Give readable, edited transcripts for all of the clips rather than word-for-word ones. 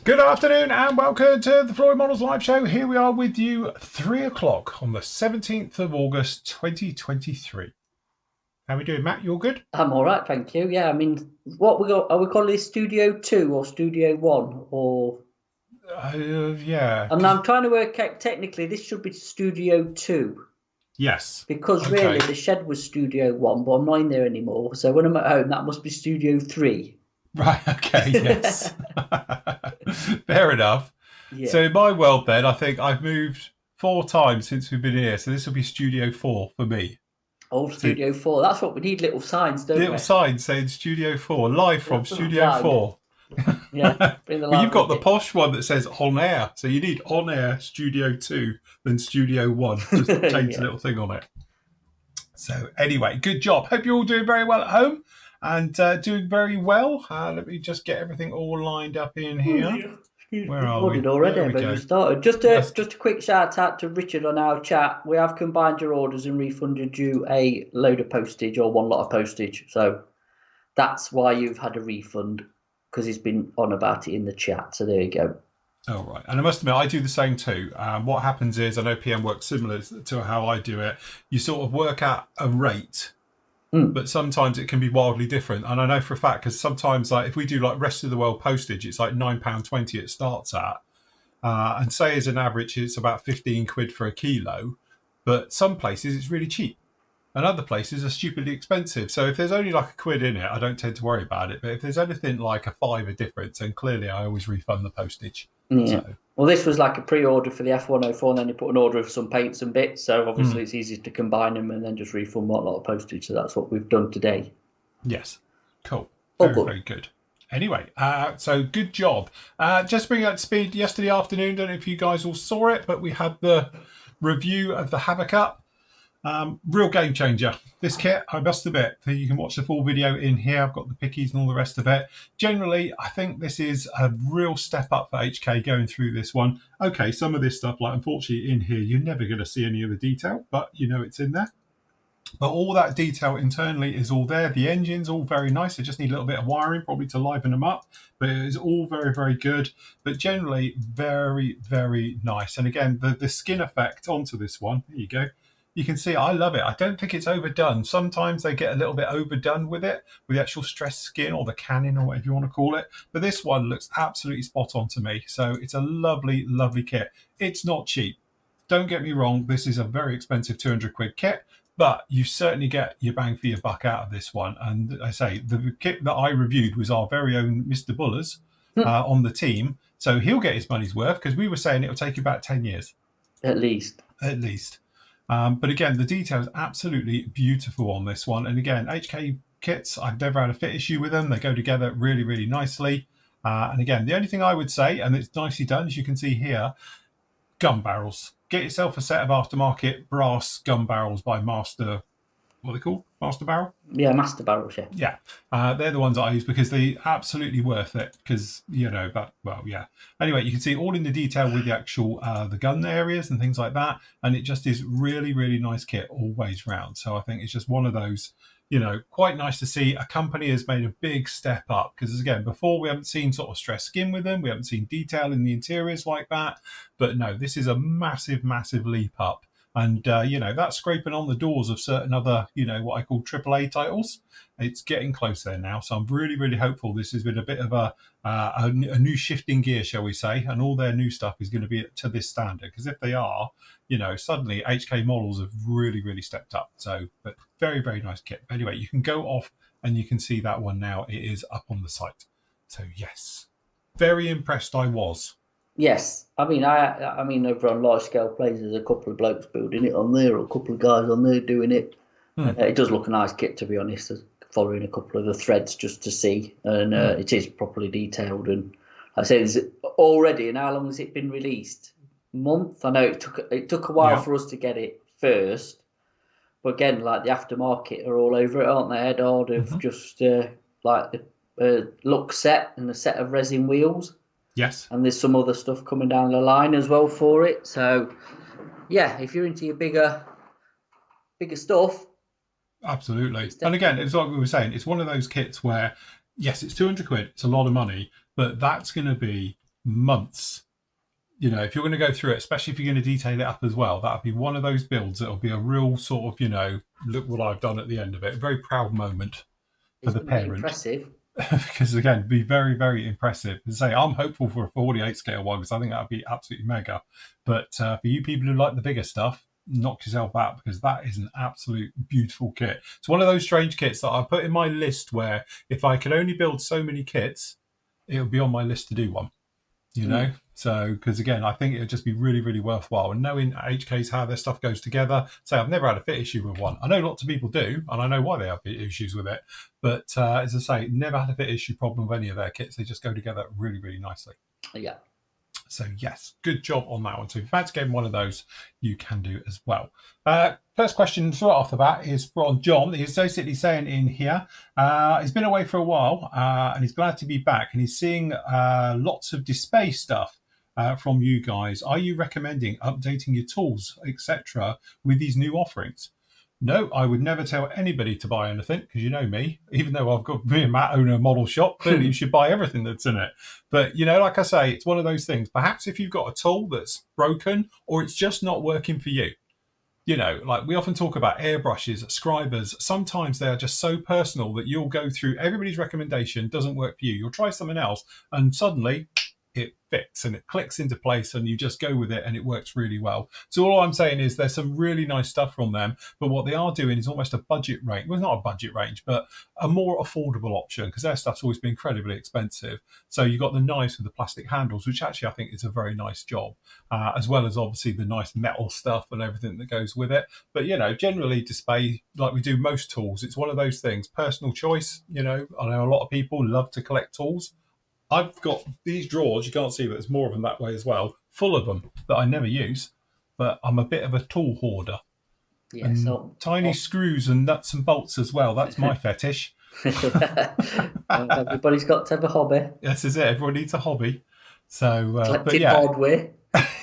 Good afternoon and welcome to the Flory Models Live Show. Here we are with you 3 o'clock on the 17th of August 2023. How are we doing, Matt? You all good? I'm all right, thank you. Yeah, I mean, what we got? Are we calling this Studio 2 or Studio 1? Or Yeah. I'm trying to work out, technically, this should be Studio 2. Yes. Because really, the shed was Studio 1, but I'm not in there anymore. So when I'm at home, that must be Studio 3. Right, okay, yes. Fair enough. Yeah. So in my world then, I think I've moved 4 times since we've been here. So this will be Studio 4 for me. Old Studio 4. That's what we need, little signs, don't we? Little signs saying Studio 4, live from Studio Live. 4. Yeah. Well, you've got the posh one that says on air. So you need on air Studio 2 than Studio 1. Just change the little thing on it. So anyway, good job. Hope you're all doing very well at home and doing very well. Let me just get everything all lined up in here. Where are we? Already, we started. Just a quick shout out to Richard on our chat. We have combined your orders and refunded you a load of postage or one lot of postage. So that's why you've had a refund, because he's been on about it in the chat. So there you go. Oh, right. And I must admit, I do the same too. What happens is, I know PM works similar to how I do it. You sort of work at a rate, but sometimes it can be wildly different. And I know for a fact, because sometimes like if we do like rest of the world postage, it's like £9.20 it starts at. And say as an average, it's about 15 quid for a kilo. But some places it's really cheap. And other places are stupidly expensive. So if there's only like a quid in it, I don't tend to worry about it. But if there's anything like a £5 difference, then clearly I always refund the postage. Yeah. So. Well, this was like a pre-order for the F104, and then you put an order of some paints and bits. So obviously it's easy to combine them and then just refund one lot of postage. So that's what we've done today. Yes. Cool. Very good. Anyway, so good job. Just bring up to speed yesterday afternoon. Don't know if you guys all saw it, but we had the review of the Havoc Up. Real game changer. This kit, I must admit, you can watch the full video in here. I've got the pickies and all the rest of it. Generally, I think this is a real step up for HK going through this one. Okay, some of this stuff, like unfortunately in here, you're never going to see any of the detail, but you know it's in there. But all that detail internally is all there. The engine's all very nice. They just need a little bit of wiring probably to liven them up. But it is all very, very good. But generally, very, very nice. And again, the skin effect onto this one, there you go. You can see I love it. I don't think it's overdone. Sometimes they get a little bit overdone with it, with the actual stress skin or the canning or whatever you want to call it. But this one looks absolutely spot on to me. So it's a lovely, lovely kit. It's not cheap. Don't get me wrong. This is a very expensive 200 quid kit, but you certainly get your bang for your buck out of this one. And I say the kit that I reviewed was our very own Mr. Bullers on the team. So he'll get his money's worth, because we were saying it will take about 10 years. At least. At least. But again, the detail is absolutely beautiful on this one. And again, HK kits, I've never had a fit issue with them. They go together really, really nicely. And again, the only thing I would say, and it's nicely done, as you can see here, gun barrels. Get yourself a set of aftermarket brass gun barrels by Master, what are they called? Master Barrel? Yeah, Master Barrels, yeah. Yeah, they're the ones I use because they're absolutely worth it, because, you know, but, well, yeah. Anyway, you can see all in the detail with the actual, the gun areas and things like that. And it just is really, really nice kit all ways round. So I think it's just one of those, you know, quite nice to see a company has made a big step up, because again, before we haven't seen sort of stress skin with them. We haven't seen detail in the interiors like that. But no, this is a massive, massive leap up. And, you know, that's scraping on the doors of certain other, you know, what I call AAA titles. It's getting close there now. So I'm really, really hopeful this has been a bit of a new shifting gear, shall we say. And all their new stuff is going to be to this standard. Because if they are, you know, suddenly HK models have really, really stepped up. So, but very, very nice kit. Anyway, you can go off and you can see that one now. It is up on the site. So, yes, very impressed I was. Yes, I mean, over on large scale plays, there's a couple of blokes building it on there, or a couple of guys on there doing it. It does look a nice kit, to be honest. Following a couple of the threads just to see, and it is properly detailed. And I say, it's already. And how long has it been released? A month. I know it took a while for us to get it first, but again, like the aftermarket are all over it, aren't they? Ed Hard of just like the look set and a set of resin wheels. Yes. And there's some other stuff coming down the line as well for it. So, yeah, if you're into your bigger stuff. Absolutely. And again, it's like we were saying, it's one of those kits where, yes, it's 200 quid. It's a lot of money, but that's going to be months. You know, if you're going to go through it, especially if you're going to detail it up as well, that'll be one of those builds that'll be a real sort of, you know, look what I've done at the end of it. A very proud moment for the parent. Impressive. Because again, it'd be very, very impressive. As I say, I'm hopeful for a 48 scale one because I think that would be absolutely mega. But for you people who like the bigger stuff, knock yourself out because that is an absolute beautiful kit. It's one of those strange kits that I put in my list where if I could only build so many kits, it would be on my list to do one. You know, so because again, I think it would just be really, really worthwhile. And knowing HKs how their stuff goes together, say I've never had a fit issue with one. I know lots of people do, and I know why they have fit issues with it. But as I say, never had a fit issue problem with any of their kits. They just go together really, really nicely. Yeah. So yes, good job on that one. So if you've had to get one of those, you can do as well. First question right off the bat is from John. He's basically saying in here, he's been away for a while and he's glad to be back. And he's seeing lots of display stuff from you guys. Are you recommending updating your tools, etc., with these new offerings? No, I would never tell anybody to buy anything because you know me, even though I've got me and Matt own a model shop, clearly you should buy everything that's in it. But, you know, like I say, it's one of those things. Perhaps if you've got a tool that's broken or it's just not working for you, you know, like we often talk about airbrushes, scribers. Sometimes they are just so personal that you'll go through everybody's recommendation, doesn't work for you. You'll try something else and suddenly it fits and it clicks into place and you just go with it and it works really well. So all I'm saying is there's some really nice stuff from them, but what they are doing is almost a budget range. Well, not a budget range, but a more affordable option because their stuff's always been incredibly expensive. So you've got the knives with the plastic handles, which actually I think is a very nice job, as well as obviously the nice metal stuff and everything that goes with it. But, you know, generally display, like we do most tools, it's one of those things, personal choice. You know, I know a lot of people love to collect tools. I've got these drawers, you can't see, but there's more of them that way as well, full of them that I never use, but I'm a bit of a tool hoarder. Yeah, and so tiny screws and nuts and bolts as well. That's my fetish. Everybody's got to have a hobby. This is it. Everyone needs a hobby. So, collecting hardware.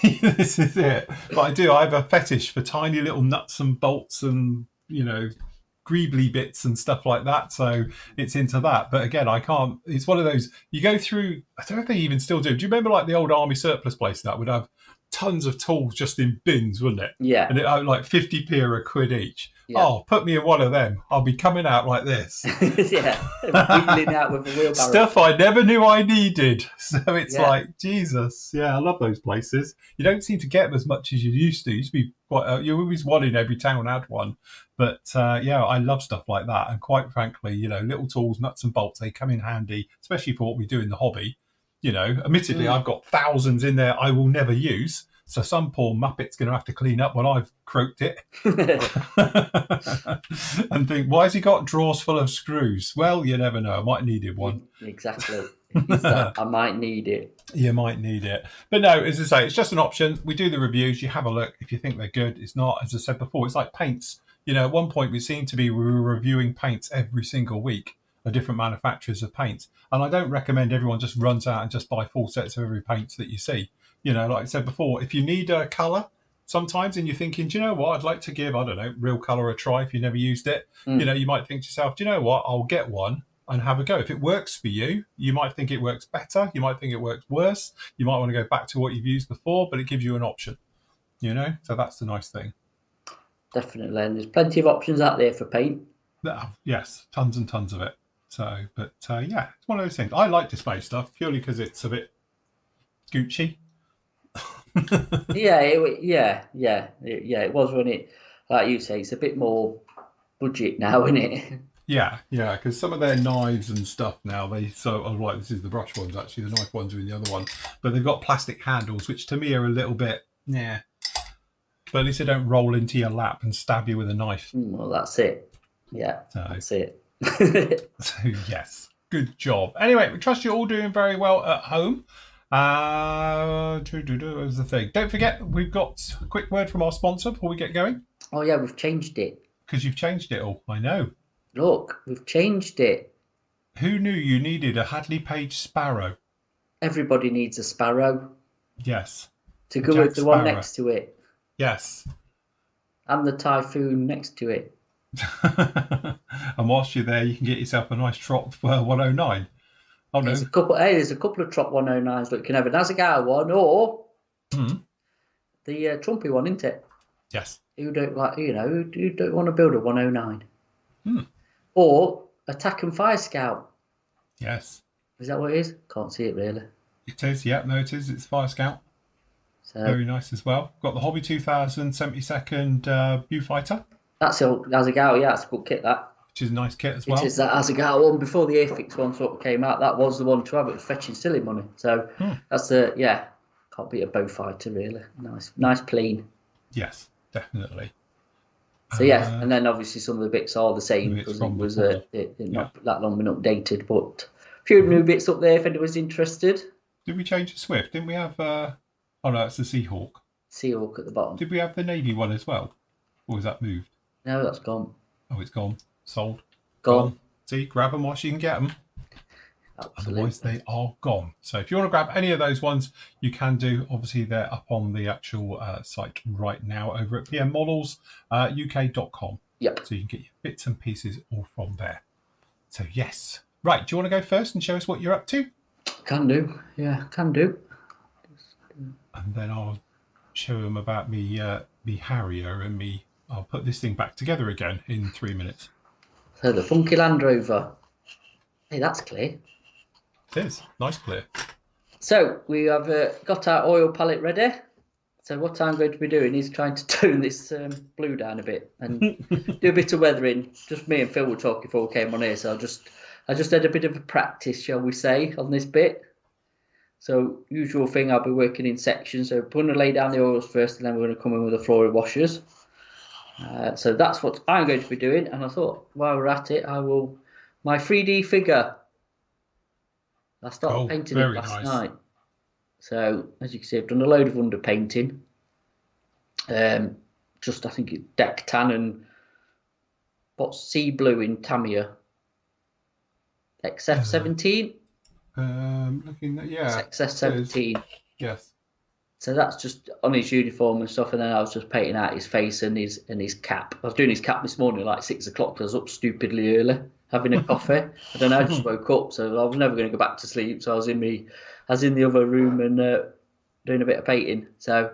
This is it. But I have a fetish for tiny little nuts and bolts and, you know, greebly bits and stuff like that, so it's into that. But again, I can't, it's one of those, you go through, I don't know if they even still do you remember like the old army surplus place that would have tons of tools just in bins, wouldn't it? Yeah. And it had like 50p or a quid each. Yeah. Oh, put me in one of them, I'll be coming out like this. Yeah, wheeling out with a wheelbarrow. Stuff I never knew I needed. So it's like, Jesus, yeah, I love those places. You don't seem to get them as much as you used to. You used to be quite, you always one in every town had one. But yeah, I love stuff like that. And quite frankly, you know, little tools, nuts and bolts, they come in handy, especially for what we do in the hobby. You know, admittedly, I've got thousands in there I will never use. So some poor muppet's going to have to clean up when I've croaked it. And think, why has he got drawers full of screws? Well, you never know. I might need one. Exactly. I might need it. You might need it. But no, as I say, it's just an option. We do the reviews. You have a look. If you think they're good, it's not. As I said before, it's like paints. You know, at one point we were reviewing paints every single week of different manufacturers of paints. And I don't recommend everyone just runs out and just buy full sets of every paint that you see. You know, like I said before, if you need a colour sometimes and you're thinking, do you know what, I'd like to give, I don't know, Real Colour a try if you never used it. You know, you might think to yourself, do you know what, I'll get one and have a go. If it works for you, you might think it works better. You might think it works worse. You might want to go back to what you've used before, but it gives you an option, you know? So that's the nice thing. Definitely. And there's plenty of options out there for paint. Yes, tons and tons of it. So, but yeah, it's one of those things. I like display stuff purely because it's a bit Gucci. It was when it, like you say, it's a bit more budget now, isn't it? Yeah, because some of their knives and stuff now, they sort of like, this is the brush ones actually, the knife ones are in the other one, but they've got plastic handles, which to me are a little bit, yeah. But at least they don't roll into your lap and stab you with a knife. Well, that's it. Yeah, that's it. So yes, good job. Anyway, we trust you're all doing very well at home. Was the thing. Don't forget, we've got a quick word from our sponsor before we get going. Oh yeah, we've changed it. Because you've changed it all. I know. Look, we've changed it. Who knew you needed a Hadley Page Sparrow? Everybody needs a Sparrow. Yes. To go with the one next to it. Yes. And the Typhoon next to it. And whilst you're there, you can get yourself a nice Trot 109. Oh no. There's a couple of Trop 109s that you can have, an Asagao one or the Trumpy one, isn't it? Yes. Who don't like, who don't want to build a 109? Hmm. Or Attack and Fire Scout. Yes. Is that what it is? Can't see it really. It is. Yeah, no, it is. It's Fire Scout. So, very nice as well. Got the Hobby 2000 72nd Viewfighter. That's Asagao, yeah, that's a good kit, that. Which is a nice kit as well. It is that Asagao one. Before the Airfix one sort of came out, that was the one to have. It was fetching silly money. So that's can't beat a bow fighter really. Nice plain. Yes, definitely. So and then obviously some of the bits are the same because it was not that long been updated, but a few new bits up there if anyone's interested. Did we change the Swift? Didn't we have oh no, it's the Seahawk. Seahawk at the bottom. Did we have the Navy one as well? Or was that moved? No, that's gone. Oh, it's gone. Sold. Gone. See, grab them whilst you can get them. Absolutely. Otherwise, they are gone. So if you want to grab any of those ones, you can do. Obviously, they're up on the actual site right now over at pmmodelsuk.com. Yep. So you can get your bits and pieces all from there. So yes. Right, do you want to go first and show us what you're up to? Can do. Yeah, can do. And then I'll show them about me Harrier and me. I'll put this thing back together again in 3 minutes. So the Funky Land Rover. Hey, that's clear. It is. Nice clear. So we have got our oil palette ready. So what I'm going to be doing is trying to tone this blue down a bit and do a bit of weathering. Just me and Phil were talking before we came on here. So I just had a bit of a practice, shall we say, on this bit. So usual thing, I'll be working in sections. So we're going to lay down the oils first and then we're going to come in with the Flory washers. So that's what I'm going to be doing. And I thought, while we're at it, my 3D figure. I started painting it last night. So as you can see, I've done a load of underpainting. Just I think it's deck tan and what's sea blue in Tamiya. XF17. Looking at, It's XF17. Yes. So that's just on his uniform and stuff, and then I was just painting out his face and his cap. I was doing his cap this morning like 6 o'clock. I was up stupidly early having a coffee. I don't know. I just woke up, so I was never going to go back to sleep. So I was in the other room and doing a bit of painting. So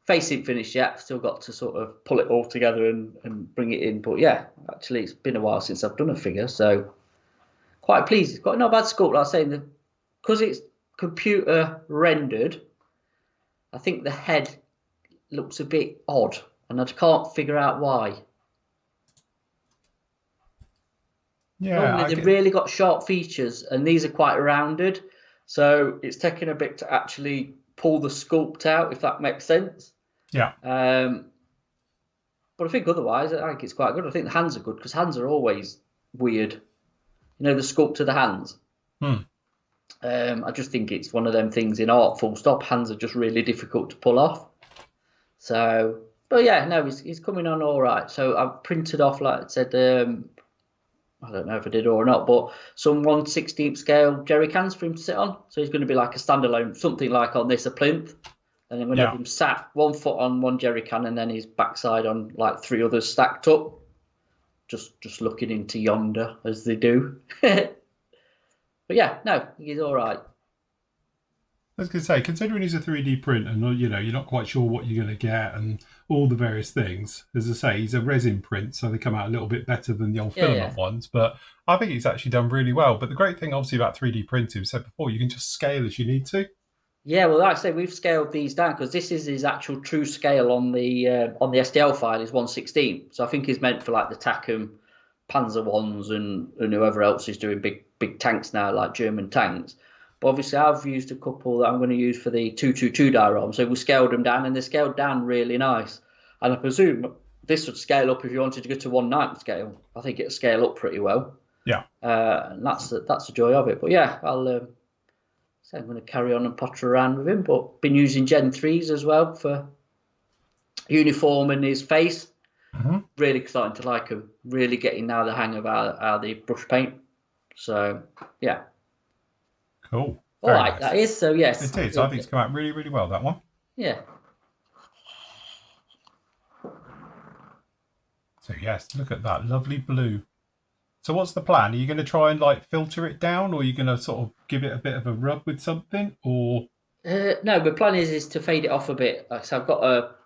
face ain't finished yet. Still got to sort of pull it all together and bring it in. But yeah, actually it's been a while since I've done a figure, so quite pleased. It's got not a bad sculpt. Like I was saying, because it's computer rendered, I think the head looks a bit odd, and I can't figure out why. Yeah, normally they've really got sharp features, and these are quite rounded, so it's taken a bit to actually pull the sculpt out, if that makes sense. Yeah. But I think otherwise, I think it's quite good. I think the hands are good because hands are always weird. You know, the sculpt of the hands. I just think it's one of them things in art, full stop. Hands are just really difficult to pull off. So, but yeah, no, he's coming on all right. So I've printed off, like I said, I don't know if I did or not, but some 1/16 scale jerry cans for him to sit on. So he's going to be like a standalone, something like on this, a plinth. And I'm going to have him sat 1 foot on one jerry can and then his backside on like 3 others stacked up. Just looking into yonder as they do. But yeah, no, he's all right. I was going to say, considering he's a 3D print and you're not quite sure what you're going to get and all the various things, as I say, he's a resin print, so they come out a little bit better than the old filament ones. But I think he's actually done really well. But the great thing, obviously, about 3D printing, we said before, you can just scale as you need to. Yeah, well, like I say, we've scaled these down because this is his actual true scale on the STL file is 1/16. So I think he's meant for like the Takum Panzer ones and whoever else is doing big tanks now, like German tanks. But obviously, I've used a couple that I'm going to use for the 222 diorama. So we scaled them down, and they're scaled down really nice. And I presume this would scale up if you wanted to go to 1/9 scale. I think it'll scale up pretty well. Yeah. And that's the joy of it. But yeah, so I'm going to carry on and potter around with him. But been using Gen 3s as well for uniform and his face. Mm-hmm. Really starting to like him. Really getting now the hang of how they brush paint. So yeah. Cool. All right, nice. That is. So yes. It is. I think it's come out really, really well, that one. Yeah. So yes, look at that lovely blue. So what's the plan? Are you going to try and like filter it down, or are you going to sort of give it a bit of a rub with something, or? No, the plan is to fade it off a bit. Like, so I've got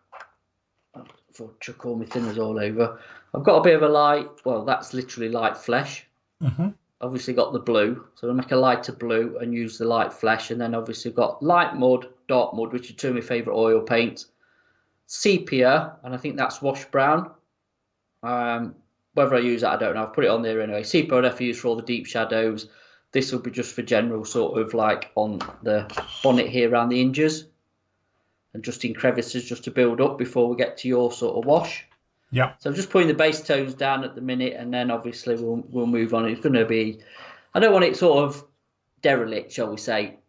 for chuck all my thinners all over. I've got a bit of a light. Well, that's literally light flesh. Mm-hmm. Obviously got the blue, so I'll make a lighter blue and use the light flesh, and then obviously got light mud, dark mud, which are two of my favourite oil paints. Sepia, and I think that's wash brown. Whether I use that, I don't know. I've put it on there anyway. Sepia I'd have to use for all the deep shadows. This will be just for general sort of like on the bonnet here around the hinges and just in crevices just to build up before we get to your sort of wash. Yeah. So I'm just putting the base tones down at the minute, and then obviously we'll move on. It's going to be, I don't want it sort of derelict, shall we say.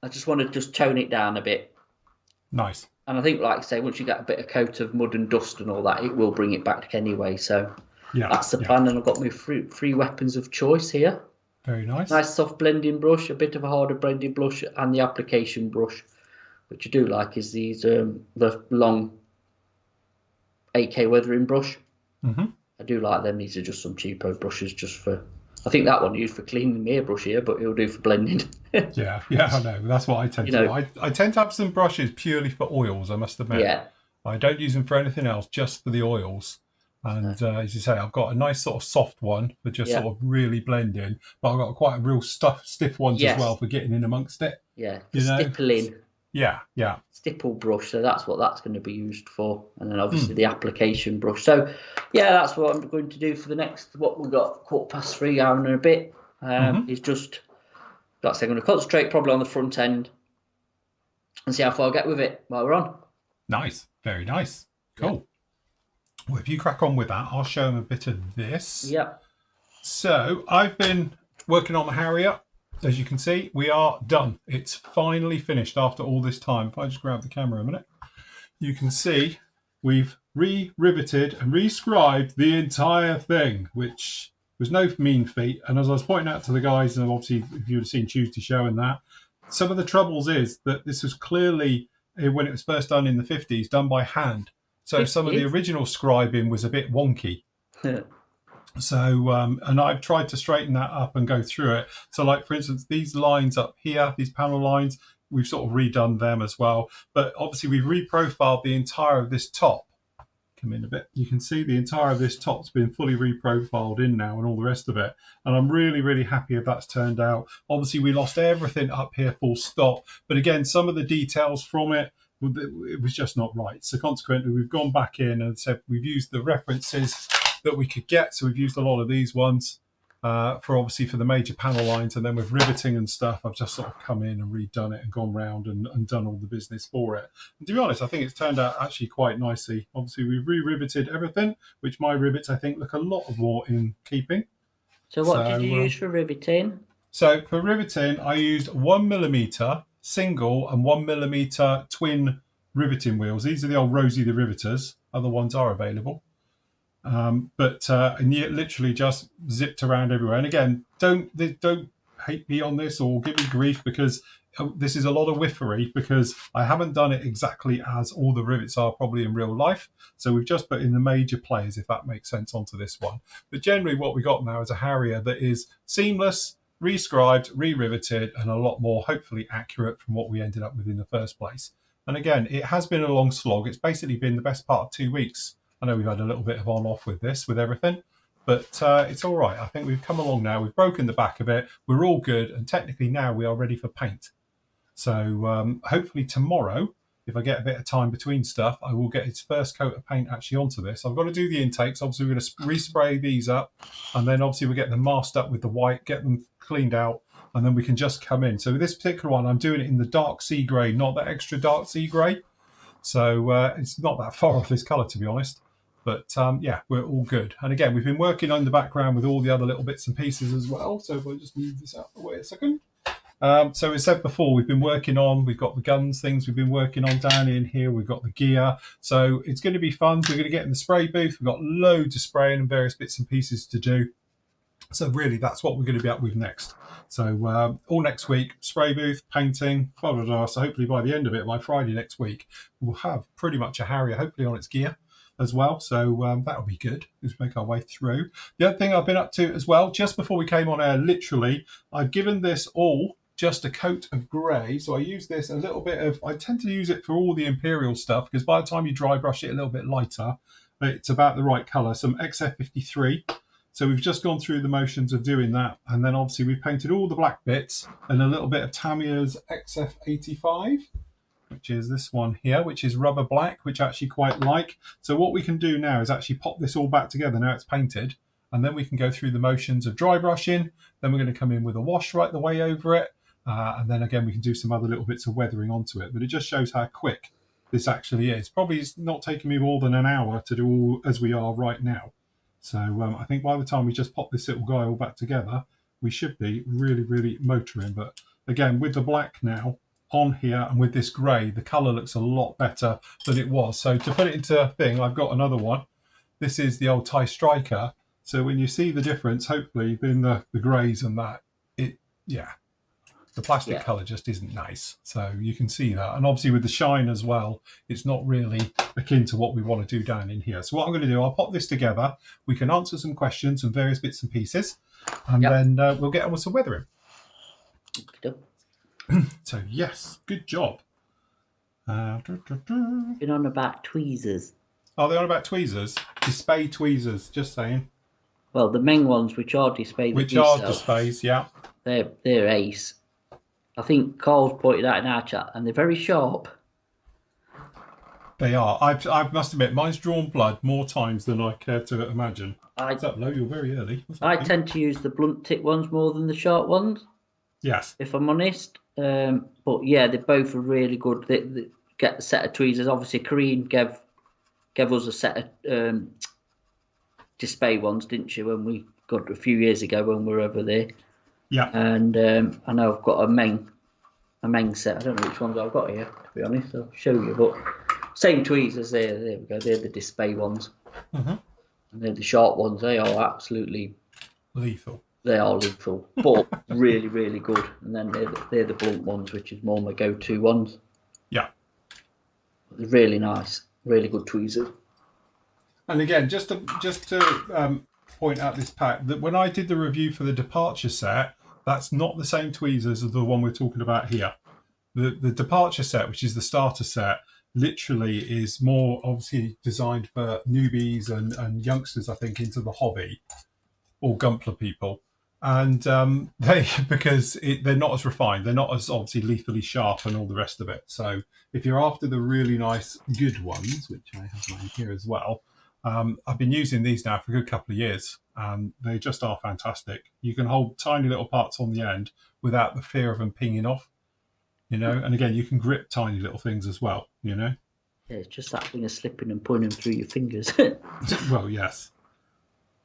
I just want to just tone it down a bit. Nice. And I think, like I say, once you get a bit of coat of mud and dust and all that, it will bring it back anyway. So yeah, that's the plan. And I've got my three weapons of choice here. Very nice. Nice soft blending brush, a bit of a harder blending brush, and the application brush, which I do like, is these the long AK weathering brush. Mm-hmm. I do like them. These are just some cheapo brushes, just for. I think that one used for cleaning the airbrush here, but it'll do for blending. yeah, I know. That's what I tend to do. I tend to have some brushes purely for oils, I must admit. Yeah. I don't use them for anything else, just for the oils. And as you say, I've got a nice sort of soft one for just sort of really blending, but I've got quite a real stiff ones as well for getting in amongst it. Yeah, stippling. Yeah. Stipple brush, so that's what that's going to be used for. And then obviously the application brush. So, yeah, that's what I'm going to do for the next, what we've got, 3:15, hour and a bit. Is just, like I say, I'm going to concentrate probably on the front end and see how far I get with it while we're on. Nice. Very nice. Cool. Yeah. Well, if you crack on with that, I'll show them a bit of this. Yeah. So I've been working on the Harrier. As you can see, we are done. It's finally finished after all this time. If I just grab the camera a minute, you can see we've re-riveted and re-scribed the entire thing, which was no mean feat. And as I was pointing out to the guys, and obviously if you would have seen Tuesday showing that, some of the troubles is that this was clearly, when it was first done in the 50s, done by hand. So some of the original scribing was a bit wonky. So, and I've tried to straighten that up and go through it. So like, for instance, these lines up here, these panel lines, we've sort of redone them as well. But obviously we've reprofiled the entire of this top. Come in a bit. You can see the entire of this top's been fully reprofiled in now and all the rest of it. And I'm really, really happy if that's turned out. Obviously we lost everything up here full stop. But again, some of the details from it was just not right. So consequently, we've gone back in and said we've used the references that we could get. So we've used a lot of these ones for obviously for the major panel lines, and then with riveting and stuff, I've just sort of come in and redone it and gone round and done all the business for it. And to be honest, I think it's turned out actually quite nicely. Obviously, we've re-riveted everything, which my rivets I think look a lot more in keeping. So what did you use for riveting? So for riveting, I used 1mm single and 1mm twin riveting wheels. These are the old Rosie the Riveters. Other ones are available. And you literally just zipped around everywhere. And again, don't hate me on this or give me grief, because this is a lot of whiffery, because I haven't done it exactly as all the rivets are probably in real life. So we've just put in the major players, if that makes sense, onto this one. But generally what we got now is a Harrier that is seamless, re-scribed, re-riveted, and a lot more hopefully accurate from what we ended up with in the first place. And again, it has been a long slog. It's basically been the best part of 2 weeks. I know we've had a little bit of on-off with this, with everything, but it's all right. I think we've come along now. We've broken the back of it. We're all good, and technically now we are ready for paint. So hopefully tomorrow, if I get a bit of time between stuff, I will get its first coat of paint actually onto this. I've got to do the intakes. Obviously, we're going to respray these up, and then obviously we'll get them masked up with the white, get them cleaned out, and then we can just come in. So with this particular one, I'm doing it in the dark sea grey, not that extra dark sea grey. So it's not that far off this colour, to be honest. But yeah, we're all good. And again, we've been working on the background with all the other little bits and pieces as well. So if I just move this out of the way a second. So as I said before, we've got the guns things we've been working on down in here. We've got the gear. So it's going to be fun. We're going to get in the spray booth. We've got loads of spraying and various bits and pieces to do. So really, that's what we're going to be up with next. So all next week, spray booth, painting, blah, blah, blah. So hopefully by the end of it, by Friday next week, we'll have pretty much a Harrier, hopefully on its gear. as well. So that'll be good. Let's make our way through. The other thing I've been up to as well, just before we came on air, literally, I've given this all just a coat of grey. So I use this a little bit of, I tend to use it for all the Imperial stuff, because by the time you dry brush it a little bit lighter, it's about the right colour. Some XF53. So we've just gone through the motions of doing that. And then obviously we painted all the black bits and a little bit of Tamiya's XF85, which is this one here, which is rubber black, which I actually quite like. So what we can do now is actually pop this all back together now it's painted. And then we can go through the motions of dry brushing. Then we're going to come in with a wash right the way over it. And then again, we can do some other little bits of weathering onto it. But it just shows how quick this actually is. Probably it's not taking me more than an hour to do all as we are right now. So I think by the time we just pop this little guy all back together, we should be really, really motoring. But again, with the black now on here and with this grey, the colour looks a lot better than it was. So to put it into a thing, I've got another one. This is the old TIE Striker. So when you see the difference, hopefully, in the greys and that, the plastic colour just isn't nice. So you can see that. And obviously with the shine as well, it's not really akin to what we want to do down in here. So what I'm going to do, I'll pop this together. We can answer some questions and various bits and pieces. And then we'll get on with some weathering. So yes, good job. Been on about tweezers. Are they on about tweezers? Display tweezers, just saying. Well, the main ones, which are displays. Which are displays, yeah. They're ace. I think Carl's pointed out in our chat, and they're very sharp. They are. I must admit, mine's drawn blood more times than I care to imagine. What's up, Lo? You're very early. I tend to use the blunt tip ones more than the sharp ones. Yes. If I'm honest. But yeah, they both are really good. They get a set of tweezers. Obviously, Kareen gave us a set of display ones, didn't she, when we got a few years ago when we were over there. Yeah. And I know I've got a Meng set. I don't know which ones I've got here, to be honest. I'll show you. But same tweezers there. There we go. They're the display ones. Mm-hmm. And they're the sharp ones. They are absolutely lethal. They are lethal, but really, really good. And then they're the blunt ones, which is more my go-to ones. Yeah. They're really nice. Really good tweezers. And again, just to point out this pack, that when I did the review for the Departure set, that's not the same tweezers as the one we're talking about here. The Departure set, which is the starter set, literally is more obviously designed for newbies and youngsters, I think, into the hobby, or Gumpler people. And they're not as refined, they're not as obviously lethally sharp and all the rest of it. So if you're after the really nice good ones, which I have mine here as well, I've been using these now for a good couple of years, and they just are fantastic. You can hold tiny little parts on the end without the fear of them pinging off, you know. And again, you can grip tiny little things as well, you know. Yeah, it's just that thing of slipping and putting them through your fingers. Well, yes.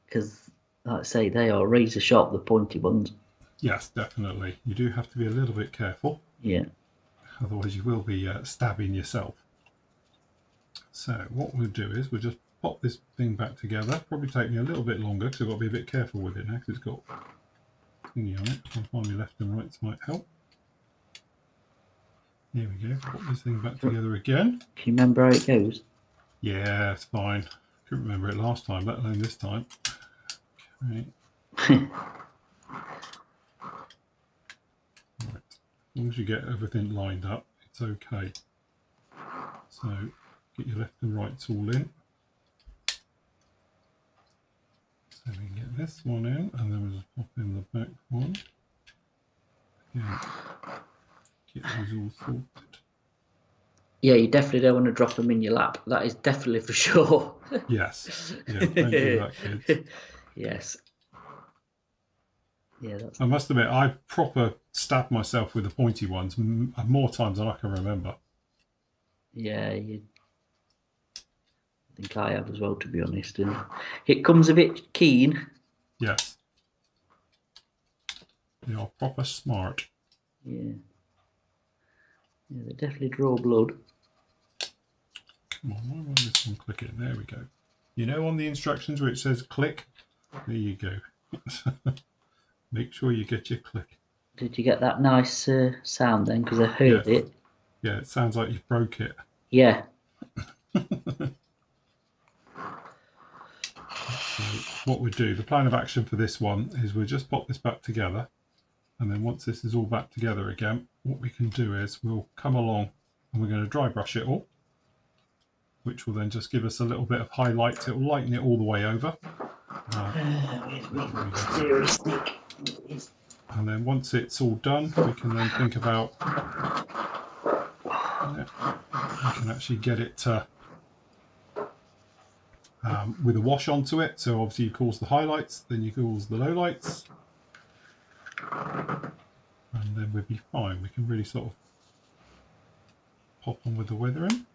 Because, like I say, they are razor sharp, the pointy ones. Yes, definitely. You do have to be a little bit careful. Yeah. Otherwise, you will be stabbing yourself. So what we'll do is we'll just pop this thing back together. Probably take me a little bit longer because I've got to be a bit careful with it now because it's got thingy on it. I'll find my left and rights might help. Here we go. Pop this thing back together again. Can you remember how it goes? Yeah, it's fine. Couldn't remember it last time, let alone this time. Okay. Right. As long as you get everything lined up, it's okay. So get your left and rights all in. So we can get this one in, and then we'll just pop in the back one. Yeah. Get those all sorted. Yeah, you definitely don't want to drop them in your lap. That is definitely for sure. Yes. Yeah, don't do that, kids. Yes. Yeah, that's... I must admit, I've proper stabbed myself with the pointy ones more times than I can remember. Yeah, I think I have as well, to be honest. And it comes a bit keen. Yes. You're proper smart. Yeah. Yeah, they definitely draw blood. Come on, why won't this one click it? There we go. You know, on the instructions where it says click, there you go. Make sure you get your click. Did you get that nice sound then? Because I heard it. Yeah, it sounds like you broke it. Yeah. So what we do, the plan of action for this one is we'll just pop this back together, and then once this is all back together again, what we can do is we'll come along and we're going to dry brush it all, which will then just give us a little bit of highlight. It will lighten it all the way over. And then once it's all done, we can then think about, we can actually get it with a wash onto it. So obviously you cause the highlights, then you cause the lowlights, and then we'll be fine. We can really sort of pop on with the weathering.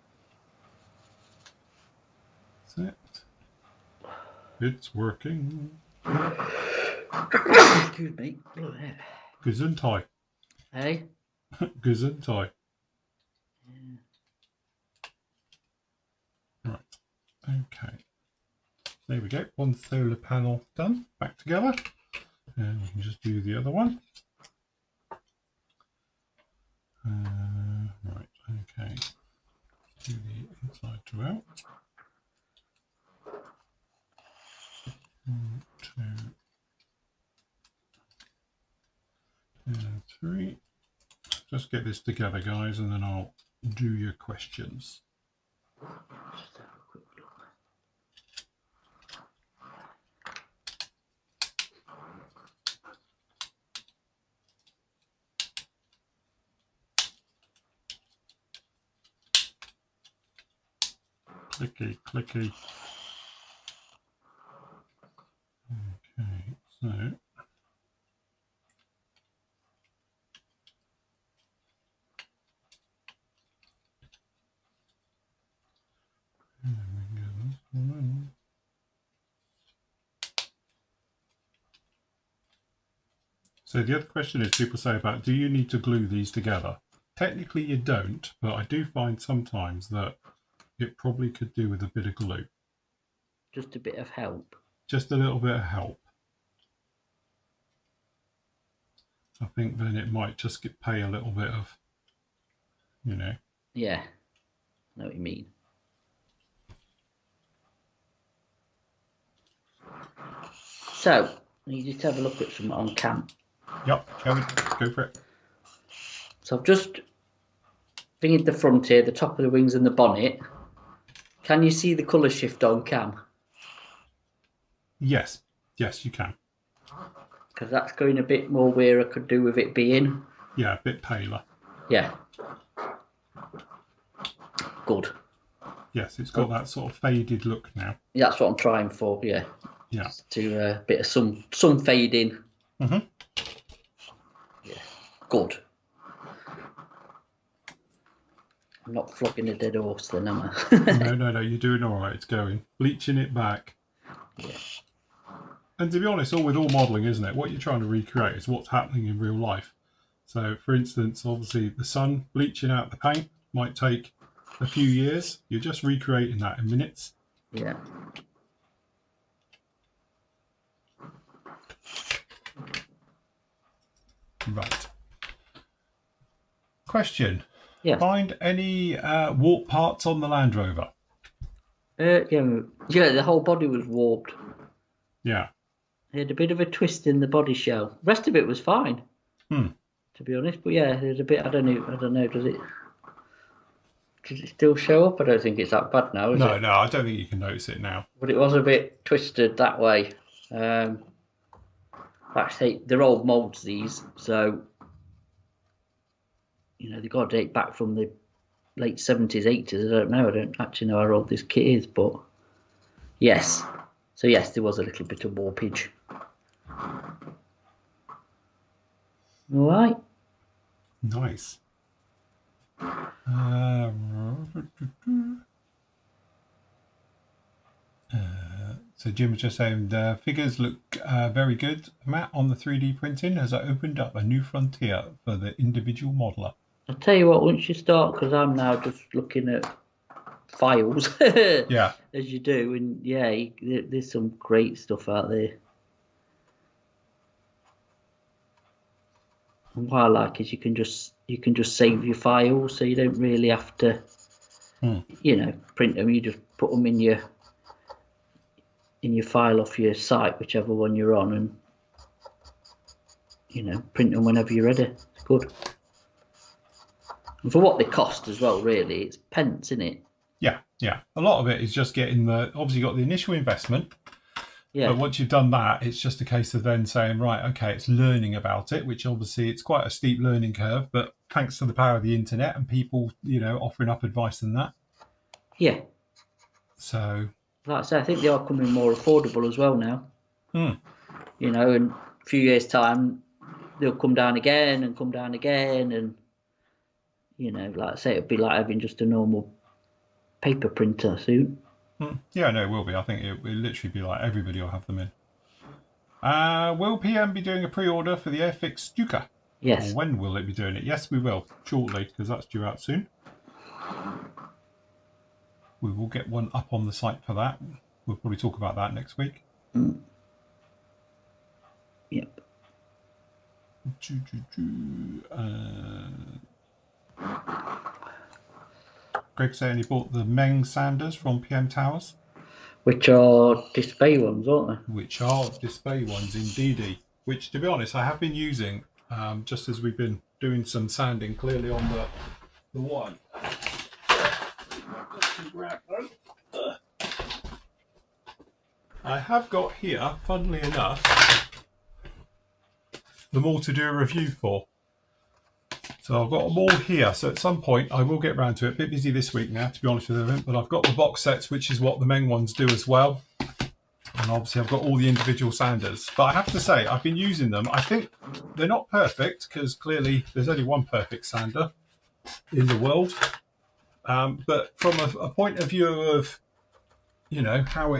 That's it. It's working. Excuse me. Gesundheit. Hey? Gesundheit. Right. Okay. There we go. One solar panel done. Back together. And we can just do the other one. Right. Okay. Do the inside to out. 1, 2, and 3. Just get this together, guys, and then I'll do your questions. Just have a quick look. Clicky, clicky. Okay, so so the other question is, people say about, do you need to glue these together? Technically you don't, but I do find sometimes that it probably could do with a bit of glue. Just a bit of help. Just a little bit of help. I think then it might just pay a little bit of, you know. Yeah, I know what you mean. So, you just have a look at some on cam. Yep, go for it. So I've just thingied the front here, the top of the wings and the bonnet. Can you see the colour shift on cam? Yes, yes you can. Because that's going a bit more where I could do with it being. Yeah, a bit paler. Yeah. Good. Yes, it's got that sort of faded look now. Yeah, that's what I'm trying for, yeah. Yeah. Just to a bit of some fading. Mm-hmm. Yeah. Good. I'm not flogging a dead horse then, am I? No, you're doing all right. It's going. Bleaching it back. Yeah. And to be honest, with all modelling, isn't it? What you're trying to recreate is what's happening in real life. So, for instance, obviously the sun bleaching out the paint might take a few years. You're just recreating that in minutes. Yeah. Right. Question. Yeah. Find any warp parts on the Land Rover? Yeah, the whole body was warped. Yeah. It had a bit of a twist in the body shell. The rest of it was fine, to be honest. But yeah, there's a bit. I don't know. Does it still show up? I don't think it's that bad now. Is it? No, I don't think you can notice it now. But it was a bit twisted that way. Actually, they're old molds, these, so you know they got to date back from the late 70s, 80s. I don't know. I don't actually know how old this kit is, but yes. So yes, there was a little bit of warpage. All right. Nice. So Jim was just saying the figures look very good. Matt, on the 3D printing, has that opened up a new frontier for the individual modeler? I'll tell you what, once you start, because I'm now just looking at files, yeah, as you do, and yeah, there's some great stuff out there. And what I like is you can just save your files, so you don't really have to, you know, print them. You just put them in your in your file off your site, whichever one you're on, and print them whenever you're ready. It's good. And for what they cost as well, really, it's pence, isn't it? Yeah. A lot of it is just getting obviously got the initial investment. Yeah. But once you've done that, it's just a case of then saying, right, okay, it's learning about it, which obviously it's quite a steep learning curve, but thanks to the power of the internet and people, offering up advice and that. Yeah. So, like I say, I think they are coming more affordable as well now. in a few years' time, they'll come down again, and like I say, it'll be like having just a normal paper printer soon. Yeah, no, it will be. I think it will literally be like everybody will have them in. Will PM be doing a pre-order for the Airfix Stuka? Yes. Or when will it be doing it? Yes, we will, shortly, because that's due out soon. We will get one up on the site for that. We'll probably talk about that next week. Yep. Greg saying he bought the Meng Sanders from PM Towers. Which are display ones, aren't they? Which are display ones, indeedy. Which, to be honest, I have been using just as we've been doing some sanding clearly on the one. I have got here, funnily enough, them all to do a review for. So I've got them all here. So at some point I will get round to it. A bit busy this week now, to be honest with you, but I've got the box sets, which is what the Meng ones do as well. And obviously I've got all the individual sanders. But I have to say, I've been using them. I think they're not perfect, because clearly there's only one perfect sander in the world. But from a point of view of, how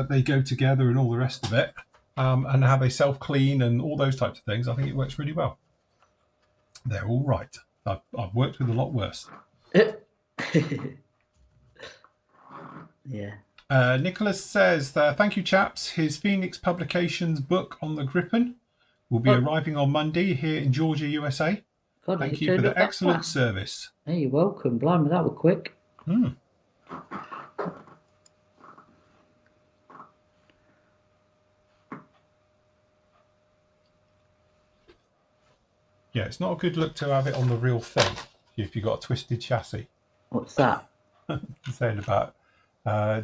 they go together and all the rest of it, and how they self-clean and all those types of things, I think it works really well. They're all right. I've worked with a lot worse. Yeah. Nicholas says, thank you, chaps. His Phoenix Publications book on the Gripen will be arriving on Monday here in Georgia, USA. God, thank you for the excellent service. Hey, you're welcome. Blimey, that was quick. Yeah, it's not a good look to have it on the real thing if you've got a twisted chassis. What's that? saying about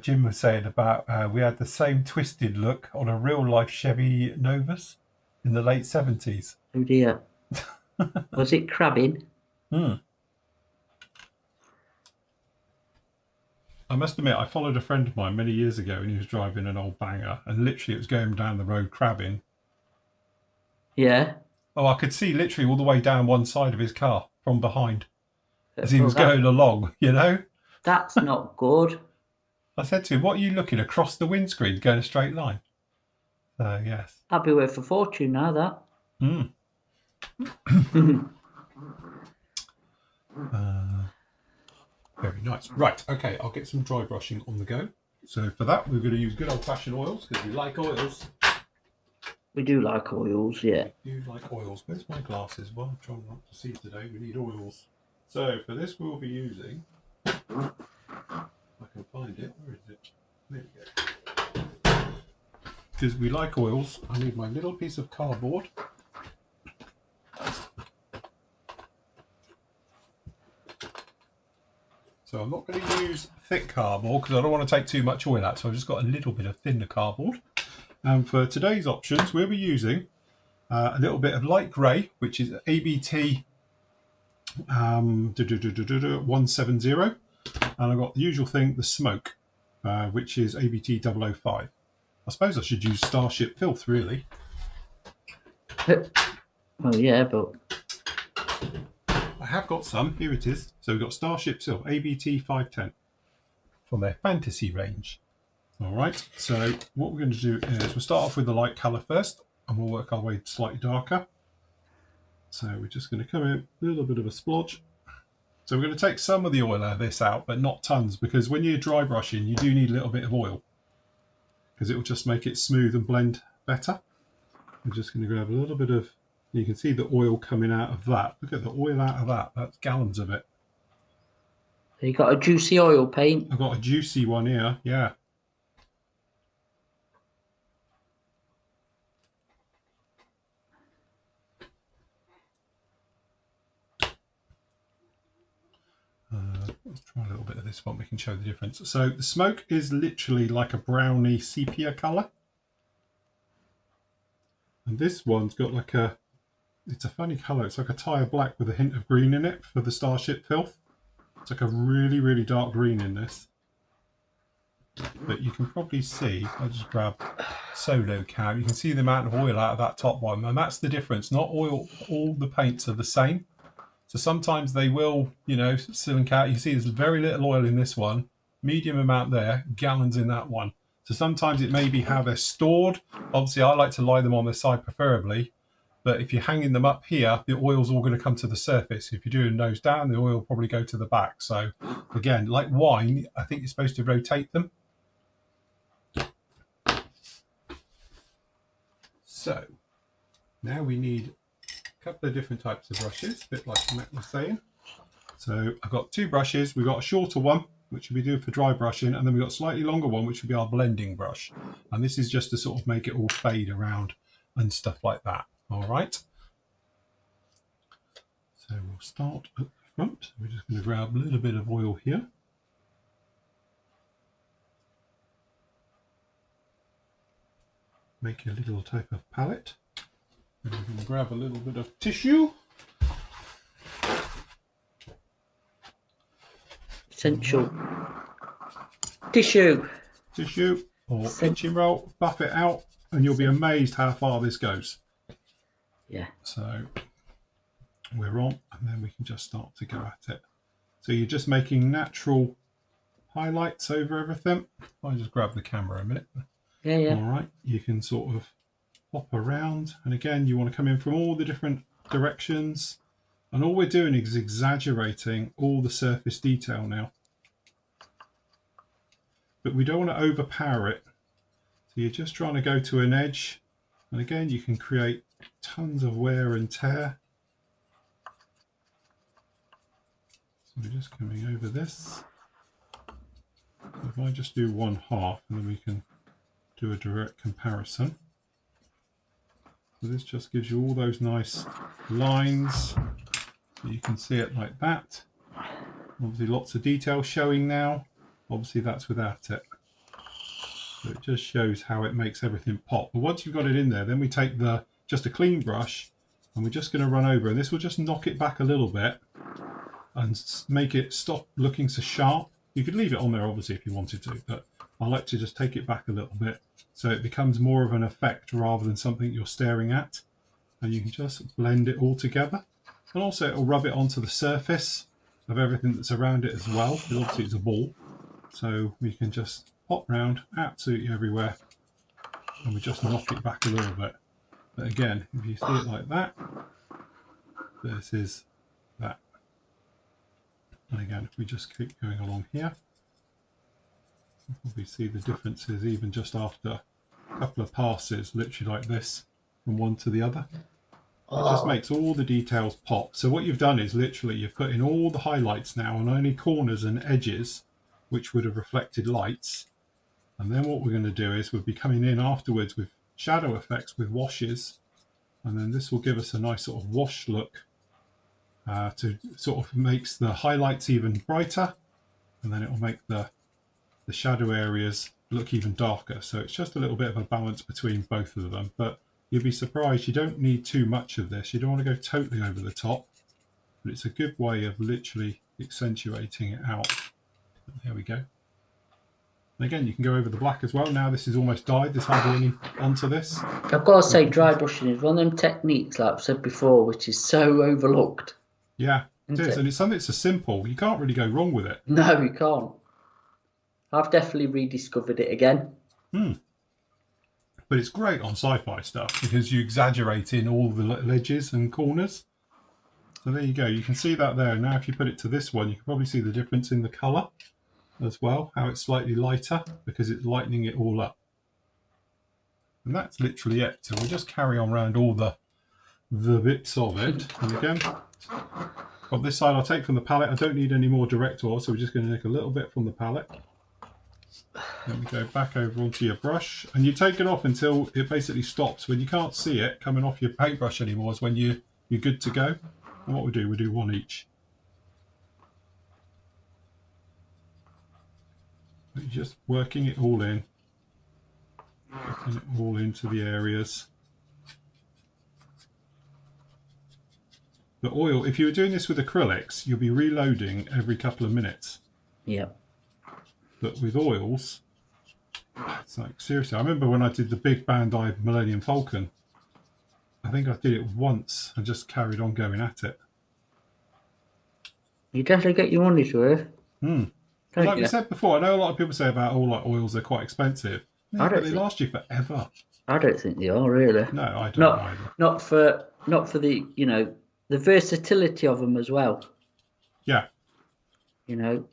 Jim was saying about we had the same twisted look on a real life Chevy Novus in the late 70s. Oh dear. Was it crabbing? I must admit, I followed a friend of mine many years ago and he was driving an old banger and literally it was going down the road crabbing. Yeah. Oh, I could see literally all the way down one side of his car from behind as he was going along, That's not good. I said to him, what are you looking across the windscreen going a straight line? So, yes. That'd be worth a fortune now, that. Very nice. Right, okay, I'll get some dry brushing on the go. So for that, we're going to use good old-fashioned oils because we like oils. We do like oils, yeah. We do like oils. Where's my glasses? Well, I'm trying not to see today. We need oils. So for this, we'll be using... I can find it. Where is it? There we go. Because we like oils, I need my little piece of cardboard. So I'm not going to use thick cardboard because I don't want to take too much oil out. So I've just got a little bit of thinner cardboard. And for today's options, we'll be using a little bit of light grey, which is ABT 170. And I've got the usual thing, the smoke, which is ABT 005. I suppose I should use Starship Filth, really. Well, yeah, but... I have got some. Here it is. So we've got Starship Filth, ABT 510, from their fantasy range. All right, so what we're going to do is we'll start off with the light colour first, and we'll work our way slightly darker. So we're just going to come in, a little bit of a splodge. So we're going to take some of the oil of this out, but not tons, because when you're dry brushing, you do need a little bit of oil, because it will just make it smooth and blend better. I'm just going to grab a little bit of, you can see the oil coming out of that. Look at the oil out of that, that's gallons of it. You got a juicy oil paint? I've got a juicy one here, yeah. let's try a little bit of this one. We can show the difference. So the smoke is literally like a browny sepia colour. And this one's got like it's a funny colour. It's like a tire black with a hint of green in it for the Starship filth. It's like a really, really dark green in this. But you can probably see, I'll just grab solo cam, you can see the amount of oil out of that top one, and that's the difference. Not all the paints are the same. So sometimes they will, you know, sink out. You can see there's very little oil in this one, medium amount there, gallons in that one. So sometimes it may be how they're stored. Obviously I like to lie them on the side preferably, but if you're hanging them up here, the oil's all going to come to the surface. If you're doing nose down, the oil will probably go to the back. So again, like wine, I think you're supposed to rotate them. So now we need a couple of different types of brushes, a bit like Matt was saying. So I've got two brushes. We've got a shorter one, which we do for dry brushing, and then we've got a slightly longer one, which will be our blending brush. And this is just to sort of make it all fade around and stuff like that. All right. So we'll start at the front. We're just going to grab a little bit of oil here. Make a little type of palette. And we're going to grab a little bit of tissue. Essential. Tissue. Tissue or pinching roll, buff it out, and you'll be amazed how far this goes. Yeah. So we're on, and then we can just start to go at it. So you're just making natural highlights over everything. I'll just grab the camera a minute. Yeah, yeah. All right, you can sort of hop around, and again, you want to come in from all the different directions. And all we're doing is exaggerating all the surface detail now. But we don't want to overpower it. So you're just trying to go to an edge. And again, you can create tons of wear and tear. So we're just coming over this. So if I just do one half, and then we can do a direct comparison. So this just gives you all those nice lines. So you can see it like that. Obviously lots of detail showing now. Obviously that's without it. So it just shows how it makes everything pop. But once you've got it in there, then we take just a clean brush, and we're just going to run over, and this will just knock it back a little bit and make it stop looking so sharp. You could leave it on there obviously if you wanted to, but I like to just take it back a little bit so it becomes more of an effect rather than something you're staring at. And you can just blend it all together. And also it'll rub it onto the surface of everything that's around it as well, because obviously it's a ball. So we can just pop round absolutely everywhere, and we just knock it back a little bit. But again, if you see it like that, this is that. And again, if we just keep going along here, we see the differences even just after a couple of passes, literally like this, from one to the other. It just makes all the details pop. So what you've done is literally you've put in all the highlights now on only corners and edges, which would have reflected lights. And then what we're going to do is we'll be coming in afterwards with shadow effects with washes. And then this will give us a nice sort of wash look to sort of makes the highlights even brighter. And then it will make the shadow areas look even darker. So it's just a little bit of a balance between both of them. But you'll be surprised, you don't need too much of this. You don't want to go totally over the top. But it's a good way of literally accentuating it out. There we go. And again, you can go over the black as well. Now this is almost dyed. There's hardly any onto this. I've got to say, dry brushing is one of them techniques, like I've said before, which is so overlooked. Yeah, it is. And it's something that's so simple. You can't really go wrong with it. No, you can't. I've definitely rediscovered it again. But it's great on sci-fi stuff because you exaggerate in all the ledges and corners. So there you go. You can see that there. Now if you put it to this one, you can probably see the difference in the colour as well, how it's slightly lighter because it's lightening it all up. And that's literally it. So we'll just carry on around all the bits of it. And again, on this side I'll take from the palette. I don't need any more direct oil, so we're just going to take a little bit from the palette. Then we go back over onto your brush, and you take it off until it basically stops. When you can't see it coming off your paintbrush anymore is when you're good to go. And what we do one each. But you're just working it all in, getting it all into the areas. The oil, if you were doing this with acrylics, you'll be reloading every couple of minutes. Yeah. But with oils, it's like, seriously, I remember when I did the big Bandai Millennium Falcon, I think I did it once and just carried on going at it. You definitely get your money's worth. But like we said before, I know a lot of people say about all like oils, they're quite expensive. Yeah, but they last you forever. I don't think they are, really. No, I don't either. Not for the, you know, the versatility of them as well. Yeah. You know.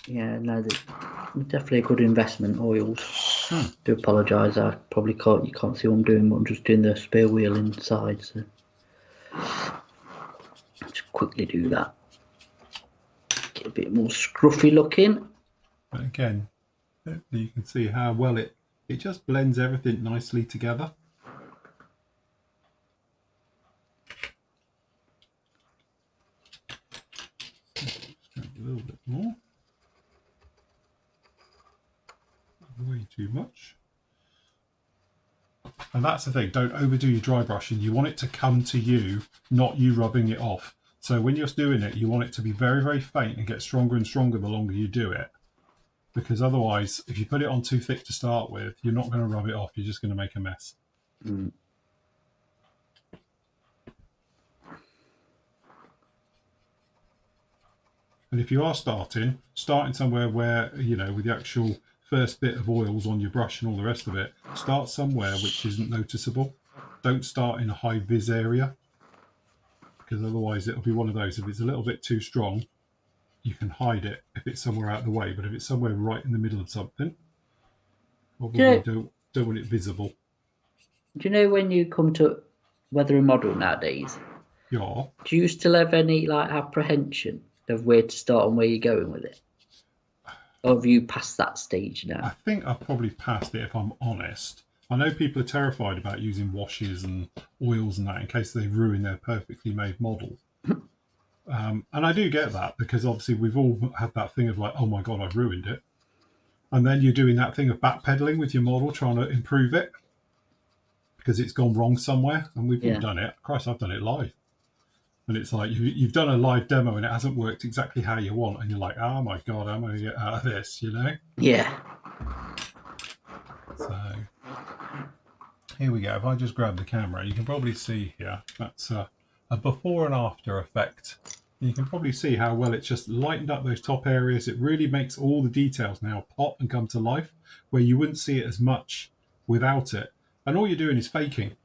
Yeah, no, they're definitely a good investment, oils. Do apologise, I probably can't, you can't see what I'm doing, but I'm just doing the spare wheel inside, so just quickly do that. Get a bit more scruffy looking. But again, you can see how well it just blends everything nicely together. A little bit more. Way too much. And that's the thing, don't overdo your dry brushing. You want it to come to you, not you rubbing it off. So when you're doing it, you want it to be very, very faint and get stronger and stronger the longer you do it. Because otherwise, if you put it on too thick to start with, you're not going to rub it off. You're just going to make a mess. And if you are starting somewhere where, you know, with the actual first bit of oils on your brush and all the rest of it, start somewhere which isn't noticeable. Don't start in a high vis area, because otherwise it'll be one of those, if it's a little bit too strong, you can hide it if it's somewhere out of the way, but if it's somewhere right in the middle of something, probably don't want it visible. Do you know when you come to weather and model nowadays? Yeah. Do you still have any like apprehension of where to start and where you're going with it? Or have you passed that stage now? I think I've probably passed it, if I'm honest. I know people are terrified about using washes and oils and that in case they ruin their perfectly made model. And I do get that, because obviously we've all had that thing of like, oh my God, I've ruined it. And then you're doing that thing of backpedaling with your model, trying to improve it because it's gone wrong somewhere. And we've all done it. Christ, I've done it live. And it's like you've done a live demo and it hasn't worked exactly how you want. And you're like, oh my God, how am I going to get out of this, you know? Yeah. So here we go. If I just grab the camera, you can probably see here, that's a before and after effect. You can probably see how well it's just lightened up those top areas. It really makes all the details now pop and come to life, where you wouldn't see it as much without it. And all you're doing is faking.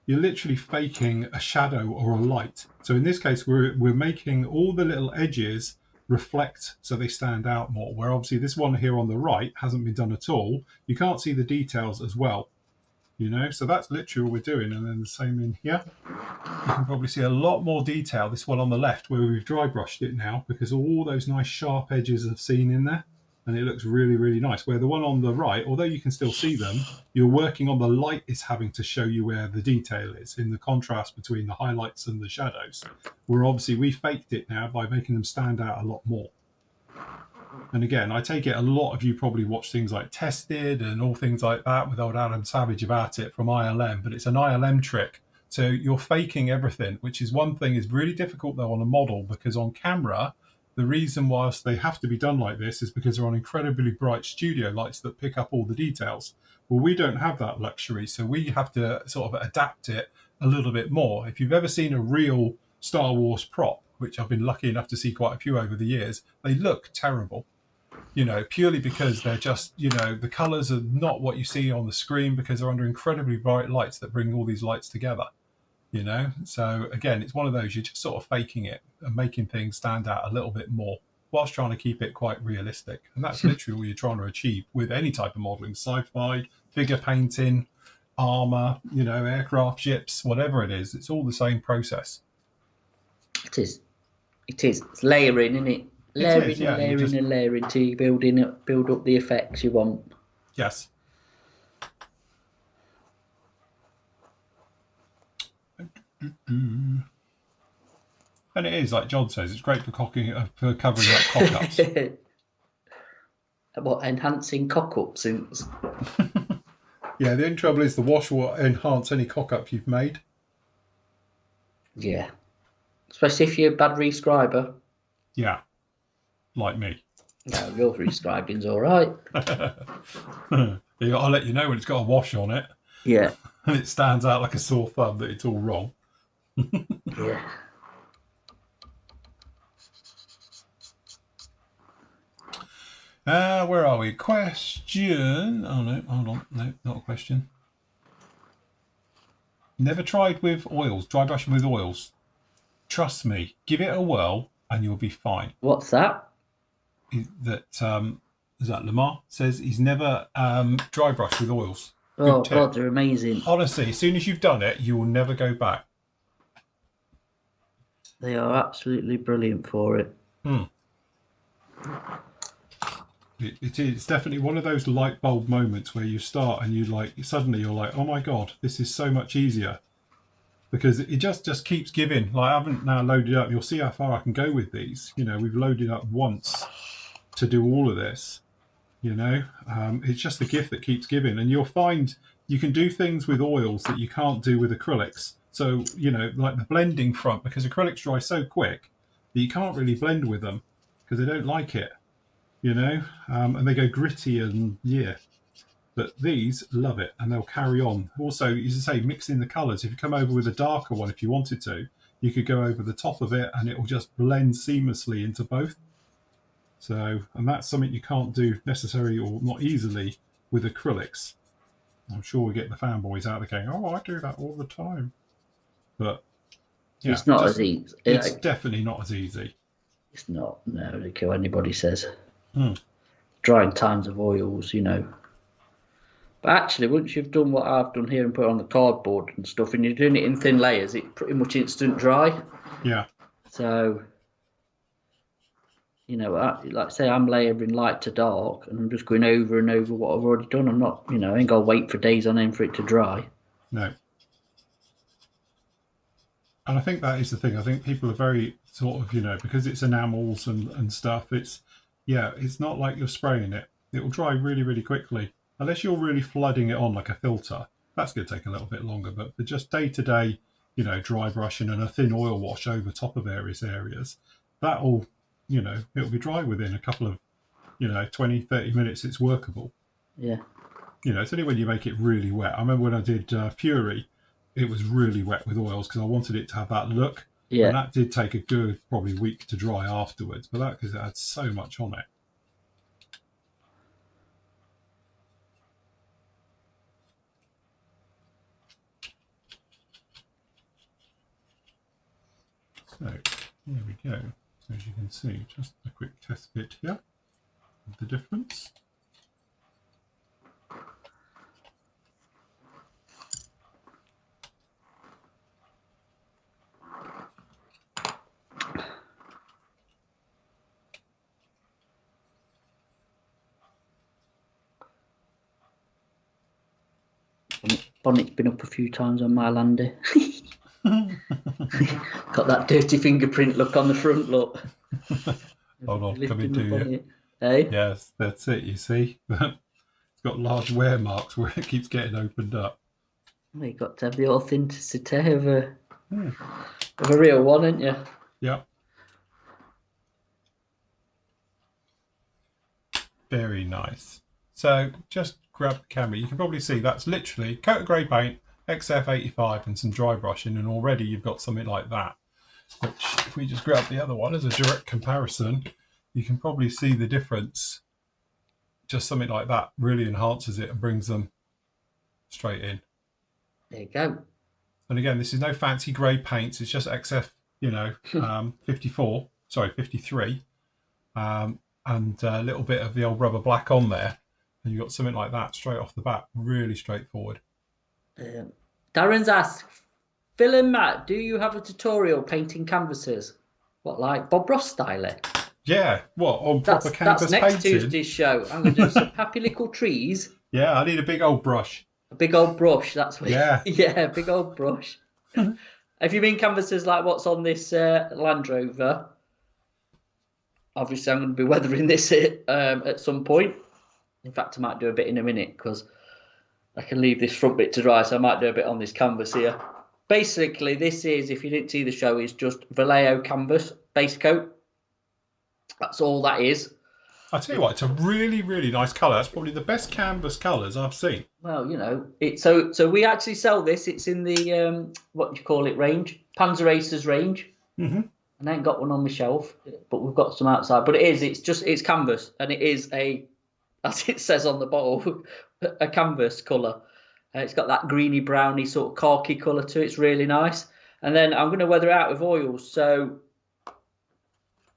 You're literally faking a shadow or a light. So in this case, we're making all the little edges reflect so they stand out more, where obviously this one here on the right hasn't been done at all. You can't see the details as well, you know, so that's literally what we're doing. And then the same in here. You can probably see a lot more detail, this one on the left, where we've dry brushed it now, because all those nice sharp edges are seen in there. And it looks really, really nice. Where the one on the right, although you can still see them, you're working on the light is having to show you where the detail is in the contrast between the highlights and the shadows. Where obviously we faked it now by making them stand out a lot more. And again, I take it a lot of you probably watch things like Tested and all things like that with old Adam Savage about it from ILM, but it's an ILM trick. So you're faking everything, which is one thing is really difficult though on a model, because on camera, the reason whilst they have to be done like this is because they're on incredibly bright studio lights that pick up all the details. Well, we don't have that luxury, so we have to sort of adapt it a little bit more. If you've ever seen a real Star Wars prop, which I've been lucky enough to see quite a few over the years, they look terrible, you know, purely because they're just, you know, the colors are not what you see on the screen because they're under incredibly bright lights that bring all these lights together. You know, so again, it's one of those, you're just sort of faking it and making things stand out a little bit more whilst trying to keep it quite realistic. And that's literally what you're trying to achieve with any type of modeling, sci-fi, figure painting, armor, you know, aircraft, ships, whatever it is. It's all the same process. It is. It's layering, isn't it? Layering and layering till you build up the effects you want. Yes. And it is, like John says, it's great for covering up cock-ups. What, enhancing cock-up since? Yeah, the only trouble is the wash will enhance any cock-up you've made. Yeah. Especially if you're a bad rescriber. Yeah, like me. No, your rescribing's all right. I'll let you know when it's got a wash on it. Yeah. And it stands out like a sore thumb that it's all wrong. Yeah. Where are we? Question. Oh, no, hold on. No, not a question. Never tried with oils, dry brushing with oils. Trust me, give it a whirl and you'll be fine. What's that? Is that Lamar says he's never dry brushed with oils. Oh, God, they're amazing. Honestly, as soon as you've done it, you will never go back. They are absolutely brilliant for it. It's definitely one of those light bulb moments where you start and suddenly you're like, oh my God, this is so much easier. Because it just keeps giving. Like, I haven't now loaded up. You'll see how far I can go with these. We've loaded up once to do all of this. It's just the gift that keeps giving. And you'll find you can do things with oils that you can't do with acrylics. So, like the blending front, because acrylics dry so quick that you can't really blend with them because they don't like it, and they go gritty and But these love it and they'll carry on. Also, as I say, mixing the colours. If you come over with a darker one, if you wanted to, you could go over the top of it and it will just blend seamlessly into both. So, and that's something you can't do necessarily or not easily with acrylics. I'm sure we get the fanboys out there going, oh, I do that all the time. But yeah, it's not as easy. It's definitely not as easy. It's not. No, I don't care what anybody says. Drying times of oils, But actually, once you've done what I've done here and put it on the cardboard and stuff, and you're doing it in thin layers, it's pretty much instant dry. Yeah. So, like say I'm layering light to dark, and I'm just going over and over what I've already done. I'm not, I ain't got to wait for days on end for it to dry. No. And I think that is the thing. I think people are very sort of, because it's enamels and stuff, it's not like you're spraying it. It will dry really, really quickly. Unless you're really flooding it on like a filter, that's going to take a little bit longer. But for just day-to-day, dry brushing and a thin oil wash over top of various areas, that'll, it'll be dry within a couple of, 20, 30 minutes. It's workable. Yeah. It's only when you make it really wet. I remember when I did Fury, it was really wet with oils because I wanted it to have that look. Yeah. And that did take a good probably week to dry afterwards. But that because it had so much on it. So here we go. So as you can see, just a quick test bit here of the difference. Bonnet's been up a few times on my Landy. Got that dirty fingerprint look on the front, look. Hold on, coming to you. Hey? Yes, that's it, you see. It's got large wear marks where it keeps getting opened up. Well, you've got to have the authenticity of a real one, ain't you? Yeah. Very nice. So just grab the camera. You can probably see that's literally coat of grey paint, XF85 and some dry brushing, and already you've got something like that. Which, if we just grab the other one as a direct comparison, you can probably see the difference. Just something like that really enhances it and brings them straight in. There you go. And again, this is no fancy grey paints. It's just XF, 53, and a little bit of the old rubber black on there. And you've got something like that straight off the bat. Really straightforward. Darren's asked, Phil and Matt, do you have a tutorial painting canvases? What, like Bob Ross style? Yeah, what, on proper canvas painting? That's next Tuesday's show. I'm going to do some happy little trees. Yeah, I need a big old brush. A big old brush, that's what. Yeah. Yeah, big old brush. Have you been canvases like what's on this Land Rover? Obviously, I'm going to be weathering this at some point. In fact, I might do a bit in a minute because I can leave this front bit to dry, so I might do a bit on this canvas here. Basically, this is, if you didn't see the show, is just Vallejo canvas base coat. That's all that is. I tell you what, it's a really, really nice colour. That's probably the best canvas colours I've seen. Well, you know, so we actually sell this. It's in the what do you call it range, Panzer Racers range. Mm-hmm. And I ain't got one on my shelf, but we've got some outside. But it's canvas, and it is as it says on the bottle, a canvas colour. It's got that greeny browny sort of khaki colour to it. It's really nice. And then I'm going to weather it out with oils. So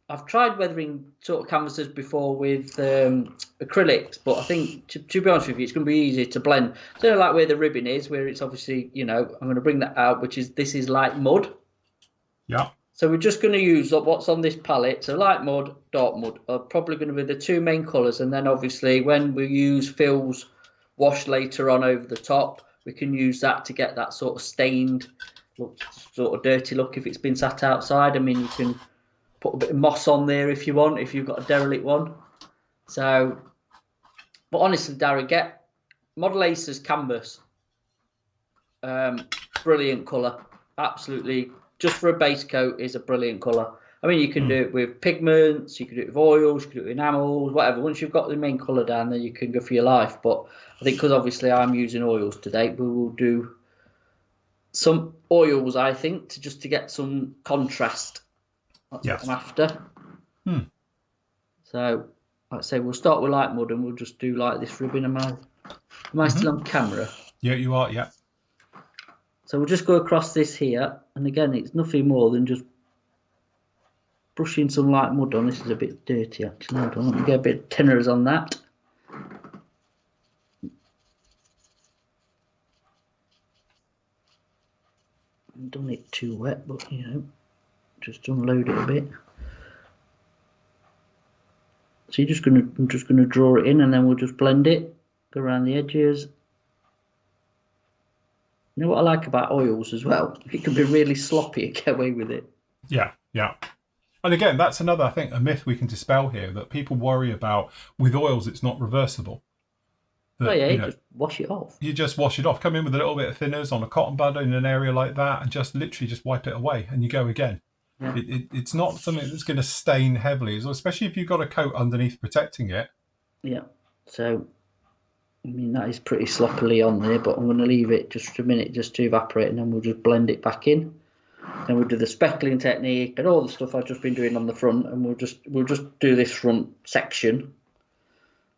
I've tried weathering sort of canvases before with acrylics, but I think, to be honest with you, it's going to be easy to blend. So like where the ribbon is, where it's obviously, you know, I'm going to bring that out, this is light mud. Yeah. So we're just going to use what's on this palette. So light mud, dark mud are probably going to be the two main colours. And then obviously when we use Phil's wash later on over the top, we can use that to get that sort of stained look, sort of dirty look if it's been sat outside. I mean, you can put a bit of moss on there if you want, if you've got a derelict one. So, but honestly, Darren, get Model Aces canvas. Brilliant colour. Absolutely. Just for a base coat is a brilliant colour. I mean, you can do it with pigments, you can do it with oils, you can do it with enamels, whatever. Once you've got the main colour down, then you can go for your life. But I think because obviously I'm using oils today, we will do some oils, I think, to get some contrast. That's what I'm after. So, like I say, we'll start with light mud and we'll just do like this ribbon. Am I still on camera? Yeah, you are, yeah. So we'll just go across this here, and again, it's nothing more than just brushing some light mud on. This is a bit dirty, actually. Hold on, let me get a bit of tinners on that. I've done it too wet, but you know, just unload it a bit. So I'm just gonna draw it in, and then we'll just blend it, go around the edges. You know what I like about oils as well? It can be really sloppy and get away with it. Yeah, yeah. And again, that's another, I think, a myth we can dispel here, that people worry about with oils, it's not reversible. That, you just wash it off. You just wash it off. Come in with a little bit of thinners on a cotton bud in an area like that and just literally just wipe it away and you go again. Yeah. It's not something that's going to stain heavily, especially if you've got a coat underneath protecting it. Yeah. So, I mean, that is pretty sloppily on there, but I'm going to leave it just for a minute just to evaporate, and then we'll just blend it back in. Then we'll do the speckling technique and all the stuff I've just been doing on the front, and we'll just do this front section,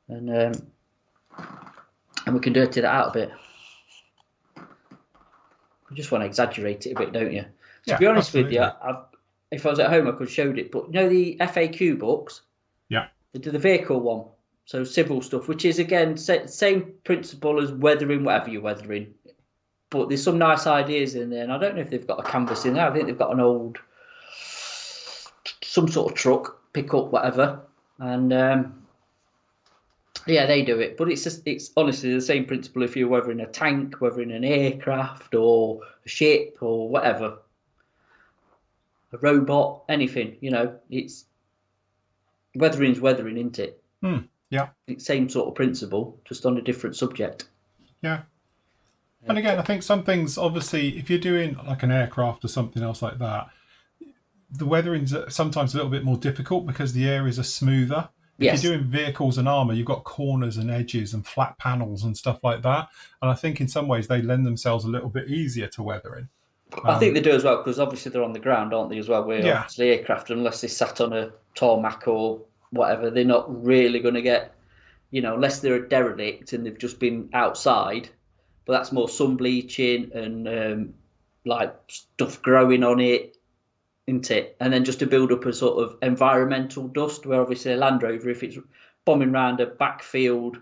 and we can dirty that out a bit. You just want to exaggerate it a bit, don't you? To be honest with you, if I was at home, I could have showed it, but you know the FAQ books? Yeah. They do the vehicle one. So civil stuff, which is, again, same principle as weathering, whatever you're weathering. But there's some nice ideas in there. And I don't know if they've got a canvas in there. I think they've got an old, some sort of truck, pickup, whatever. And, yeah, they do it. But it's honestly the same principle if you're weathering a tank, weathering an aircraft or a ship or whatever. A robot, anything, you know. Weathering's weathering, isn't it? Yeah. Same sort of principle, just on a different subject. Yeah. And again, I think some things, obviously, if you're doing like an aircraft or something else like that, the weathering's sometimes a little bit more difficult because the areas are smoother. If you're doing vehicles and armour, you've got corners and edges and flat panels and stuff like that. And I think in some ways they lend themselves a little bit easier to weathering. I think they do as well, because obviously they're on the ground, aren't they, as well? Where obviously aircraft, unless they sat on a tarmac or whatever, they're not really going to get, you know, unless they're a derelict and they've just been outside, but that's more sun bleaching and like stuff growing on it, isn't it? And then just to build up a sort of environmental dust, where obviously a Land Rover, if it's bombing around a backfield,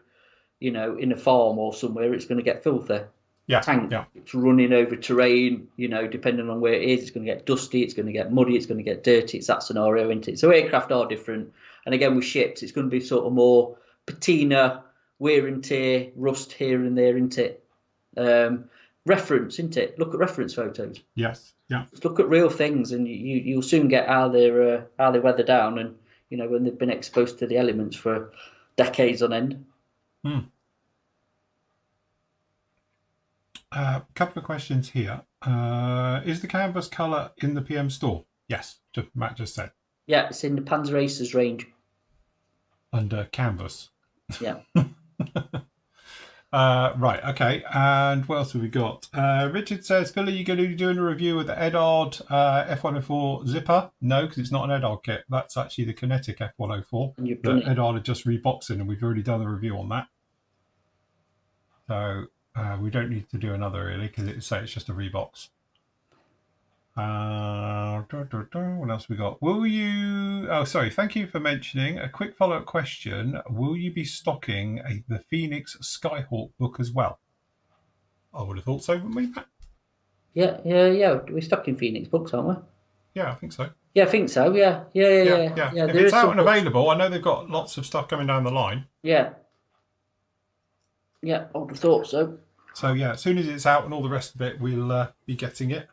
you know, in a farm or somewhere, it's going to get filthy. Tank, it's running over terrain, you know, depending on where it is, it's going to get dusty, it's going to get muddy, it's going to get dirty. It's that scenario, isn't it? So aircraft are different. And again, with ships, it's going to be sort of more patina, wear and tear, rust here and there, isn't it? reference, isn't it? Look at reference photos. Yes. Yeah. Just look at real things, and you'll soon get how they're weather down, and when they've been exposed to the elements for decades on end. Couple of questions here. Is the canvas colour in the PM store? Yes, Matt just said. Yeah, it's in the Panzer Aces range. Under canvas. Yeah. Right, okay. And what else have we got? Richard says, Phil, are you going to be doing a review of the Edard F104 zipper? No, because it's not an Edard kit. That's actually the Kinetic F104 that Edard are just reboxing, and we've already done a review on that. So we don't need to do another, really, because it's just a rebox. What else we got? Will you... Oh, sorry. Thank you for mentioning. A quick follow-up question. Will you be stocking the Phoenix Skyhawk book as well? I would have thought so, wouldn't we, Matt? Yeah. We're stocking Phoenix books, aren't we? Yeah, I think so. Yeah, I think so. Yeah. If it's out and available, I know they've got lots of stuff coming down the line. Yeah. Yeah, I would have thought so. So, yeah, as soon as it's out and all the rest of it, we'll be getting it.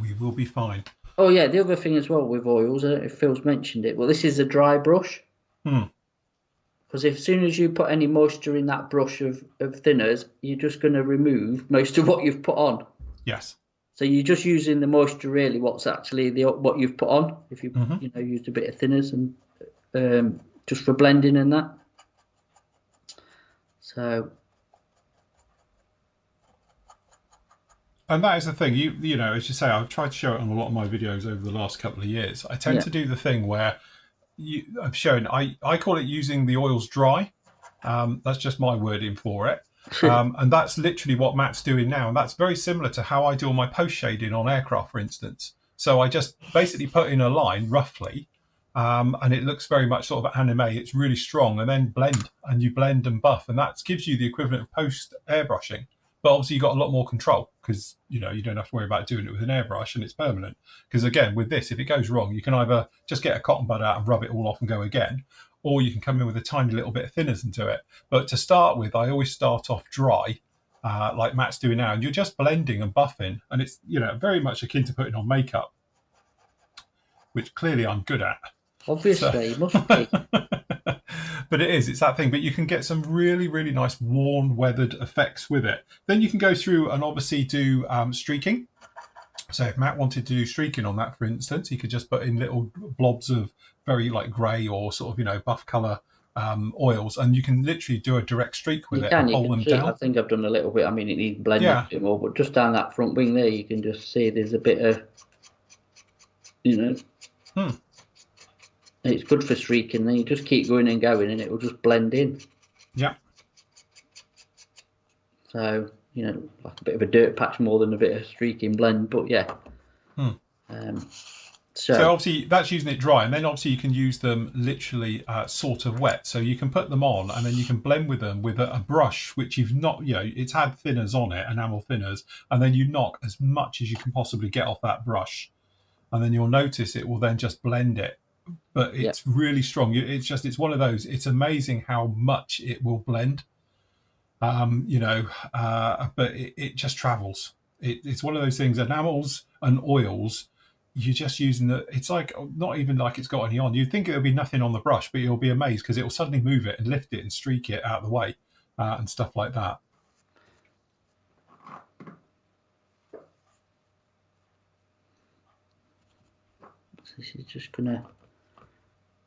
We will be fine. Oh, yeah, the other thing as well with oils, I don't know if Phil's mentioned it, well, this is a dry brush. Because as soon as you put any moisture in that brush of thinners, you're just going to remove most of what you've put on. Yes. So you're just using the moisture, really, what's actually what you've put on. If you used a bit of thinners and just for blending and that. So... And that is the thing, you know, as you say, I've tried to show it on a lot of my videos over the last couple of years. I tend to do the thing where I've shown, I call it using the oils dry. That's just my wording for it. And that's literally what Matt's doing now. And that's very similar to how I do all my post shading on aircraft, for instance. So I just basically put in a line roughly, and it looks very much sort of anime. It's really strong, and then blend, and you blend and buff. And that gives you the equivalent of post airbrushing. But obviously, you've got a lot more control because, you know, you don't have to worry about doing it with an airbrush and it's permanent. Because, again, with this, if it goes wrong, you can either just get a cotton bud out and rub it all off and go again, or you can come in with a tiny little bit of thinners and do it. But to start with, I always start off dry, like Matt's doing now, and you're just blending and buffing. And it's, you know, very much akin to putting on makeup, which clearly I'm good at. Obviously, you must be. But it's that thing. But you can get some really, really nice worn, weathered effects with it. Then you can go through and obviously do streaking. So if Matt wanted to do streaking on that, for instance, he could just put in little blobs of very like grey or sort of, you know, buff colour oils, and you can literally do a direct streak with it and pull them down. I think I've done a little bit. I mean, it needs blending a bit more, but just down that front wing there, you can just see there's a bit of, you know. It's good for streaking. Then you just keep going and going, and it will just blend in. Yeah. So, you know, like a bit of a dirt patch more than a bit of streaking blend, but yeah. So obviously that's using it dry, and then obviously you can use them literally sort of wet. So you can put them on, and then you can blend with them with a brush which you've not, you know, it's had thinners on it, enamel thinners, and then you knock as much as you can possibly get off that brush, and then you'll notice it will then just blend it. But it's really strong. It's one of those. It's amazing how much it will blend. You know, but it just travels. It's one of those things. Enamels and oils, you're just using it's like not even like it's got any on. You'd think it would be nothing on the brush, but you'll be amazed because it will suddenly move it and lift it and streak it out of the way and stuff like that. This is just gonna.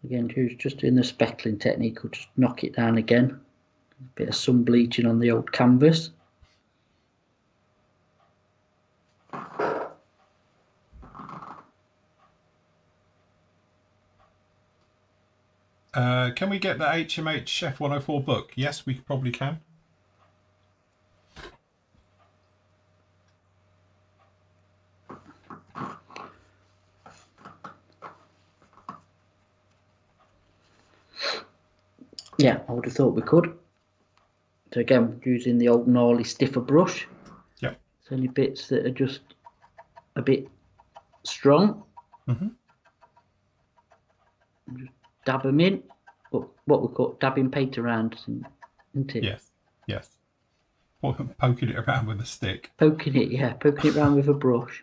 Again, just doing the speckling technique, we'll just knock it down again. A bit of sun bleaching on the old canvas. Can we get the HMH F104 book? Yes, we probably can. Yeah, I would have thought we could. So again, using the old gnarly stiffer brush. Yeah. It's only bits that are just a bit strong. Just dab them in. What we call dabbing paint around. And isn't it? Yes, yes. Poking it around with a stick. Poking it around with a brush.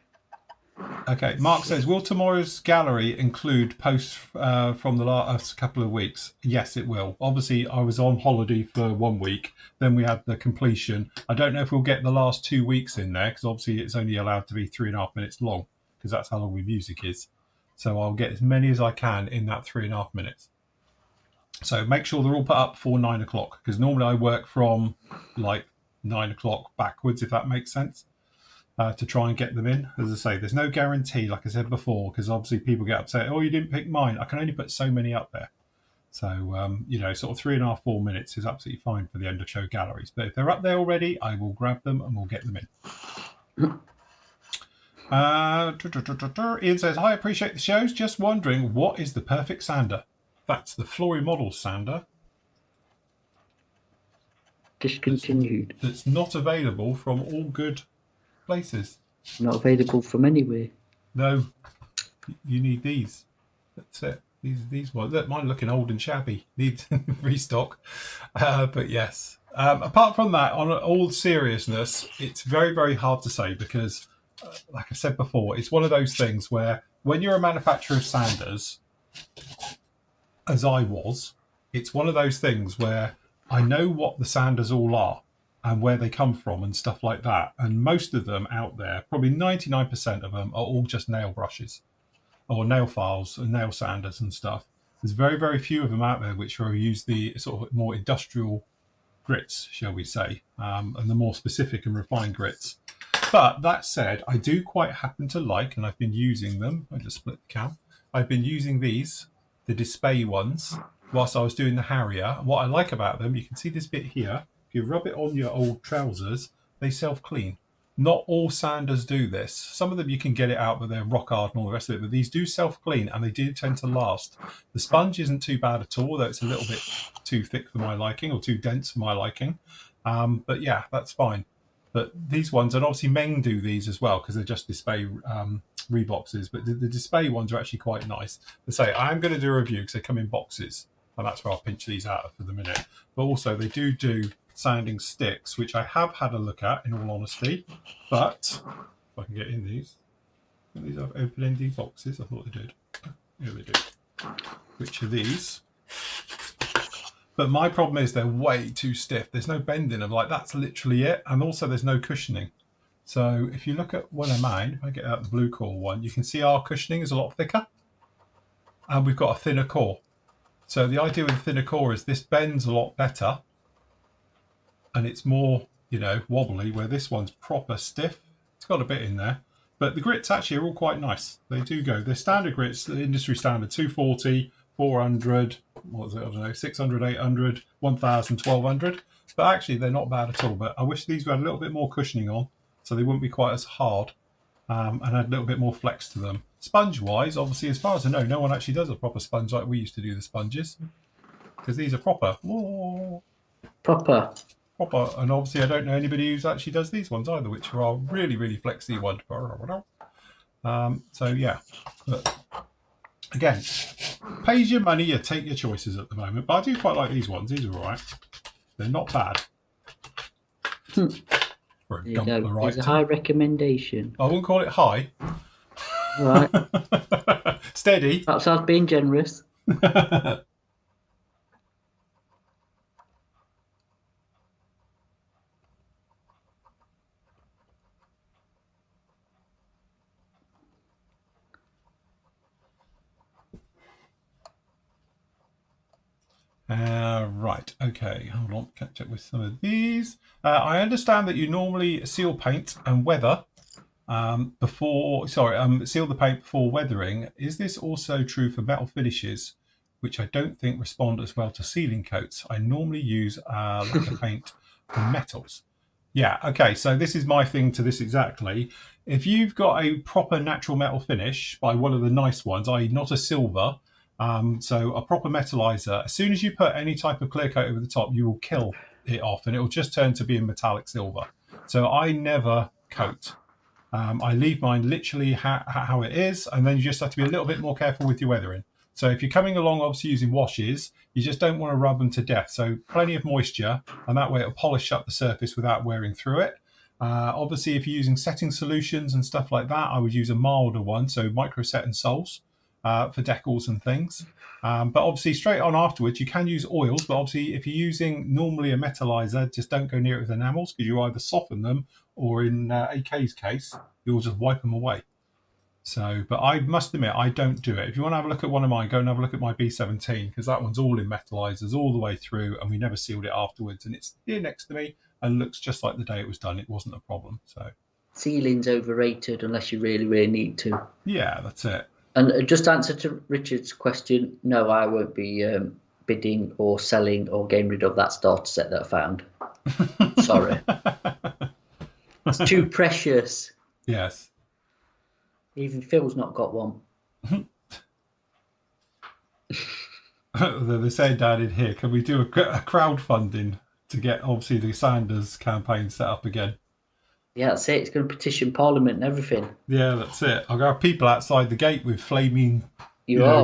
Okay, Mark says, will tomorrow's gallery include posts from the last couple of weeks? Yes, it will. Obviously, I was on holiday for 1 week. Then we had the completion. I don't know if we'll get the last 2 weeks in there, because obviously it's only allowed to be 3.5 minutes long, because that's how long my music is. So I'll get as many as I can in that 3.5 minutes. So make sure they're all put up before 9 o'clock, because normally I work from like 9 o'clock backwards, if that makes sense. To try and get them in. As I say, there's no guarantee, like I said before, because obviously people get upset, oh, you didn't pick mine. I can only put so many up there. So, sort of 3.5, 4 minutes is absolutely fine for the end of show galleries. But if they're up there already, I will grab them and we'll get them in. Ian says, hi, appreciate the shows. Just wondering, what is the perfect sander? That's the Flory model sander. Discontinued. That's not available from all good places. Not available from anywhere. No, you need these. That's it. These ones. Look, mine looking old and shabby. Need restock. But yes. Apart from that, on all seriousness, it's very, very hard to say because, like I said before, it's one of those things where when you're a manufacturer of sanders, as I was, it's one of those things where I know what the sanders all are and where they come from and stuff like that. And most of them out there, probably 99% of them, are all just nail brushes or nail files and nail sanders and stuff. There's very, very few of them out there which are use the sort of more industrial grits, shall we say, and the more specific and refined grits. But that said, I do quite happen to like, and I've been using them. I just split the cam. I've been using these, the Display ones, whilst I was doing the Harrier. What I like about them, you can see this bit here. If you rub it on your old trousers, they self-clean. Not all sanders do this. Some of them you can get it out, but they're rock hard and all the rest of it. But these do self-clean, and they do tend to last. The sponge isn't too bad at all, though it's a little bit too thick for my liking, or too dense for my liking. But yeah, that's fine. But these ones, and obviously Meng do these as well, because they're just Display reboxes. But the Display ones are actually quite nice. They say, I am going to do a review, because they come in boxes. And that's where I'll pinch these out for the minute. But also, they do sanding sticks, which I have had a look at, in all honesty. But if I can get in these are open-ended boxes. I thought they did. Here they do. Which are these? But my problem is they're way too stiff. There's no bend in them. Like, that's literally it. And also, there's no cushioning. So if you look at one of mine, if I get out the blue core one, you can see our cushioning is a lot thicker, and we've got a thinner core. So the idea with the thinner core is this bends a lot better, and it's more, wobbly, where this one's proper stiff. It's got a bit in there. But the grits actually are all quite nice. They do go. They're standard grits, the industry standard, 240, 400, what was it, I don't know, 600, 800, 1000, 1200. But actually, they're not bad at all. But I wish these had a little bit more cushioning on, so they wouldn't be quite as hard, and had a little bit more flex to them. Sponge-wise, obviously, as far as I know, no one actually does a proper sponge like we used to do the sponges, because these are proper. Whoa. Proper. And obviously, I don't know anybody who actually does these ones either, which are really, really flexy ones. So, yeah. But again, pays your money, you take your choices at the moment. But I do quite like these ones. These are all right. They're not bad. For a Gumpler It's a high recommendation. I wouldn't call it high. Right. Steady. Perhaps I was being generous. Right, okay, hold on, catch up with some of these. I understand that you normally seal paint and weather seal the paint before weathering. Is this also true for metal finishes, which I don't think respond as well to sealing coats? I normally use lacquer paint for metals. Yeah, okay, so this is my thing to this exactly. If you've got a proper natural metal finish by one of the nice ones, i.e. not a silver, so a proper metallizer, as soon as you put any type of clear coat over the top, you will kill it off and it will just turn to being metallic silver. So I never coat. I leave mine literally how it is, and then you just have to be a little bit more careful with your weathering. So if you're coming along, obviously using washes, you just don't want to rub them to death. So plenty of moisture, and that way it'll polish up the surface without wearing through it. Obviously, if you're using setting solutions and stuff like that, I would use a milder one, so micro set and sols for decals and things. But obviously, straight on afterwards, you can use oils. But obviously, if you're using normally a metallizer, just don't go near it with enamels, because you either soften them, or in AK's case, you'll just wipe them away. So, but I must admit, I don't do it. If you want to have a look at one of mine, go and have a look at my B17, because that one's all in metallizers all the way through, and we never sealed it afterwards. And it's here next to me and looks just like the day it was done. It wasn't a problem. So sealing's overrated unless you really, really need to. Yeah, that's it. And just answer to Richard's question, no, I won't be bidding or selling or getting rid of that starter set that I found. Sorry. It's too precious. Yes. Even Phil's not got one. They're saying down in here, can we do a crowdfunding to get, obviously, the Sanders campaign set up again? Yeah, that's it. It's going to petition Parliament and everything. Yeah, that's it. I'll have people outside the gate with flaming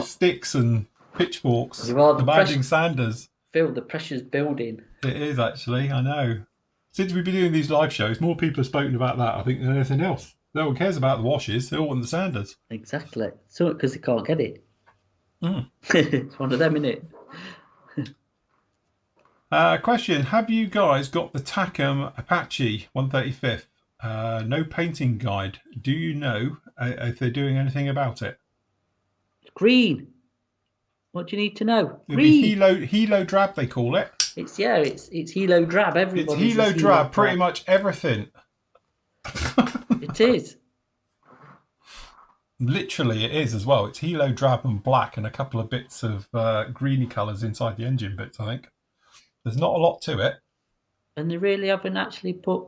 sticks and pitchforks demanding Sanders. Phil, the pressure's building. It is, actually. I know. Since we've been doing these live shows, more people have spoken about that, I think, than anything else. No one cares about the washes. They all want the Sanders. Exactly. So because they can't get it. It's one of them, isn't it? Question. Have you guys got the Tacom Apache 135th? No painting guide. Do you know if they're doing anything about it? Green. What do you need to know? Green. Helo drab, they call it. It's Helo drab. Everybody. It's Helo drab. Pretty much everything. It is. Literally, it is as well. It's Helo drab and black, and a couple of bits of greeny colours inside the engine bits. I think there's not a lot to it. And they really haven't actually put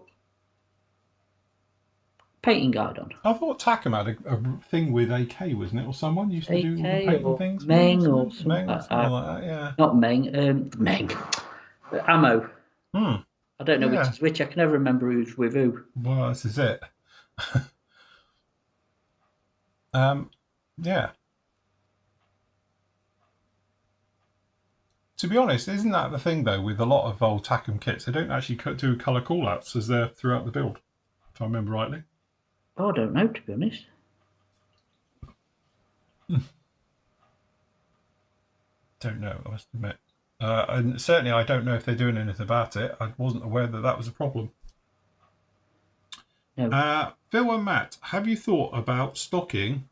painting guide on. I thought Tacom had a thing with AK, wasn't it, or someone used to do painting things. Meng or something like that. Yeah. Not Meng. Meng. Ammo. I don't know which is which. I can never remember who's with who. Well, this is it. Yeah. To be honest, isn't that the thing though with a lot of old Tacom kits? They don't actually do colour callouts as they're throughout the build, if I remember rightly. Oh, I don't know, to be honest. Don't know, I must admit. And certainly I don't know if they're doing anything about it. I wasn't aware that was a problem. No. Phil and Matt, have you thought about stocking,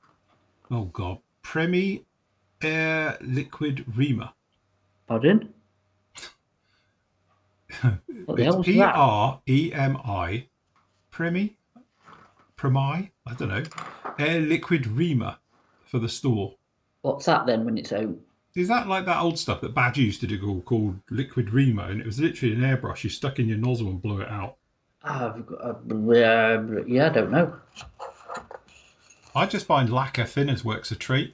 Premi Air Liquid Reamer? Pardon? What the hell is that? Premi? Premi? I don't know. Air Liquid Reamer for the store. What's that then when it's out? Is that like that old stuff that Badge used to do called Liquid Reamer? And it was literally an airbrush you stuck in your nozzle and blew it out. Yeah, I don't know. I just find lacquer thinners works a treat.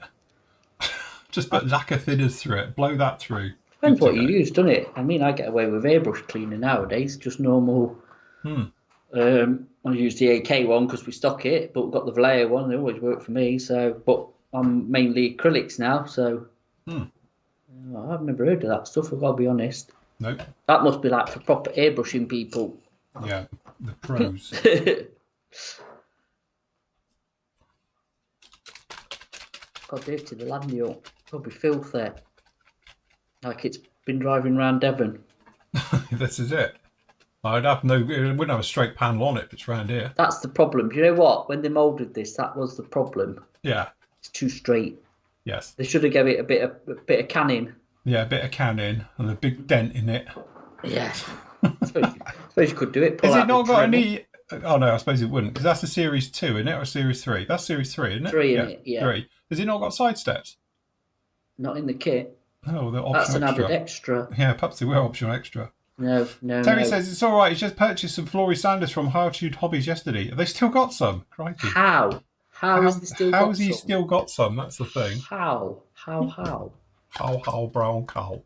Just put lacquer thinners through it, blow that through. Depends what you use, doesn't it? I mean, I get away with airbrush cleaner nowadays, just normal. I use the AK one because we stock it, but we've got the Vallejo one. They always work for me. So, but I'm mainly acrylics now, so I've never heard of that stuff. I've got to be honest. Nope. That must be like for proper airbrushing people. Yeah, the pros. Got dirty the landio. Probably filthy. Like it's been driving around Devon. This is it. It wouldn't have a straight panel on it if it's round here. That's the problem. You know what? When they moulded this, that was the problem. Yeah. It's too straight. Yes. They should have given it a bit of canning. Yeah, a bit of canning and a big dent in it. Yeah. I suppose you could do it. Has it not got any? Oh no, I suppose it wouldn't, because that's a Series 2, isn't it, or Series 3? That's Series 3, isn't it? 3, isn't it? Yeah. 3. Has it not got side steps? Not in the kit. Oh, they're optional. That's an added extra. Yeah, perhaps they were optional extra. No. Terry says it's all right. He's just purchased some Flory Sanders from Hardtube Hobbies yesterday. Have they still got some? Crikey. How has he still got some? How has he still got some? That's the thing. How? How brown cow.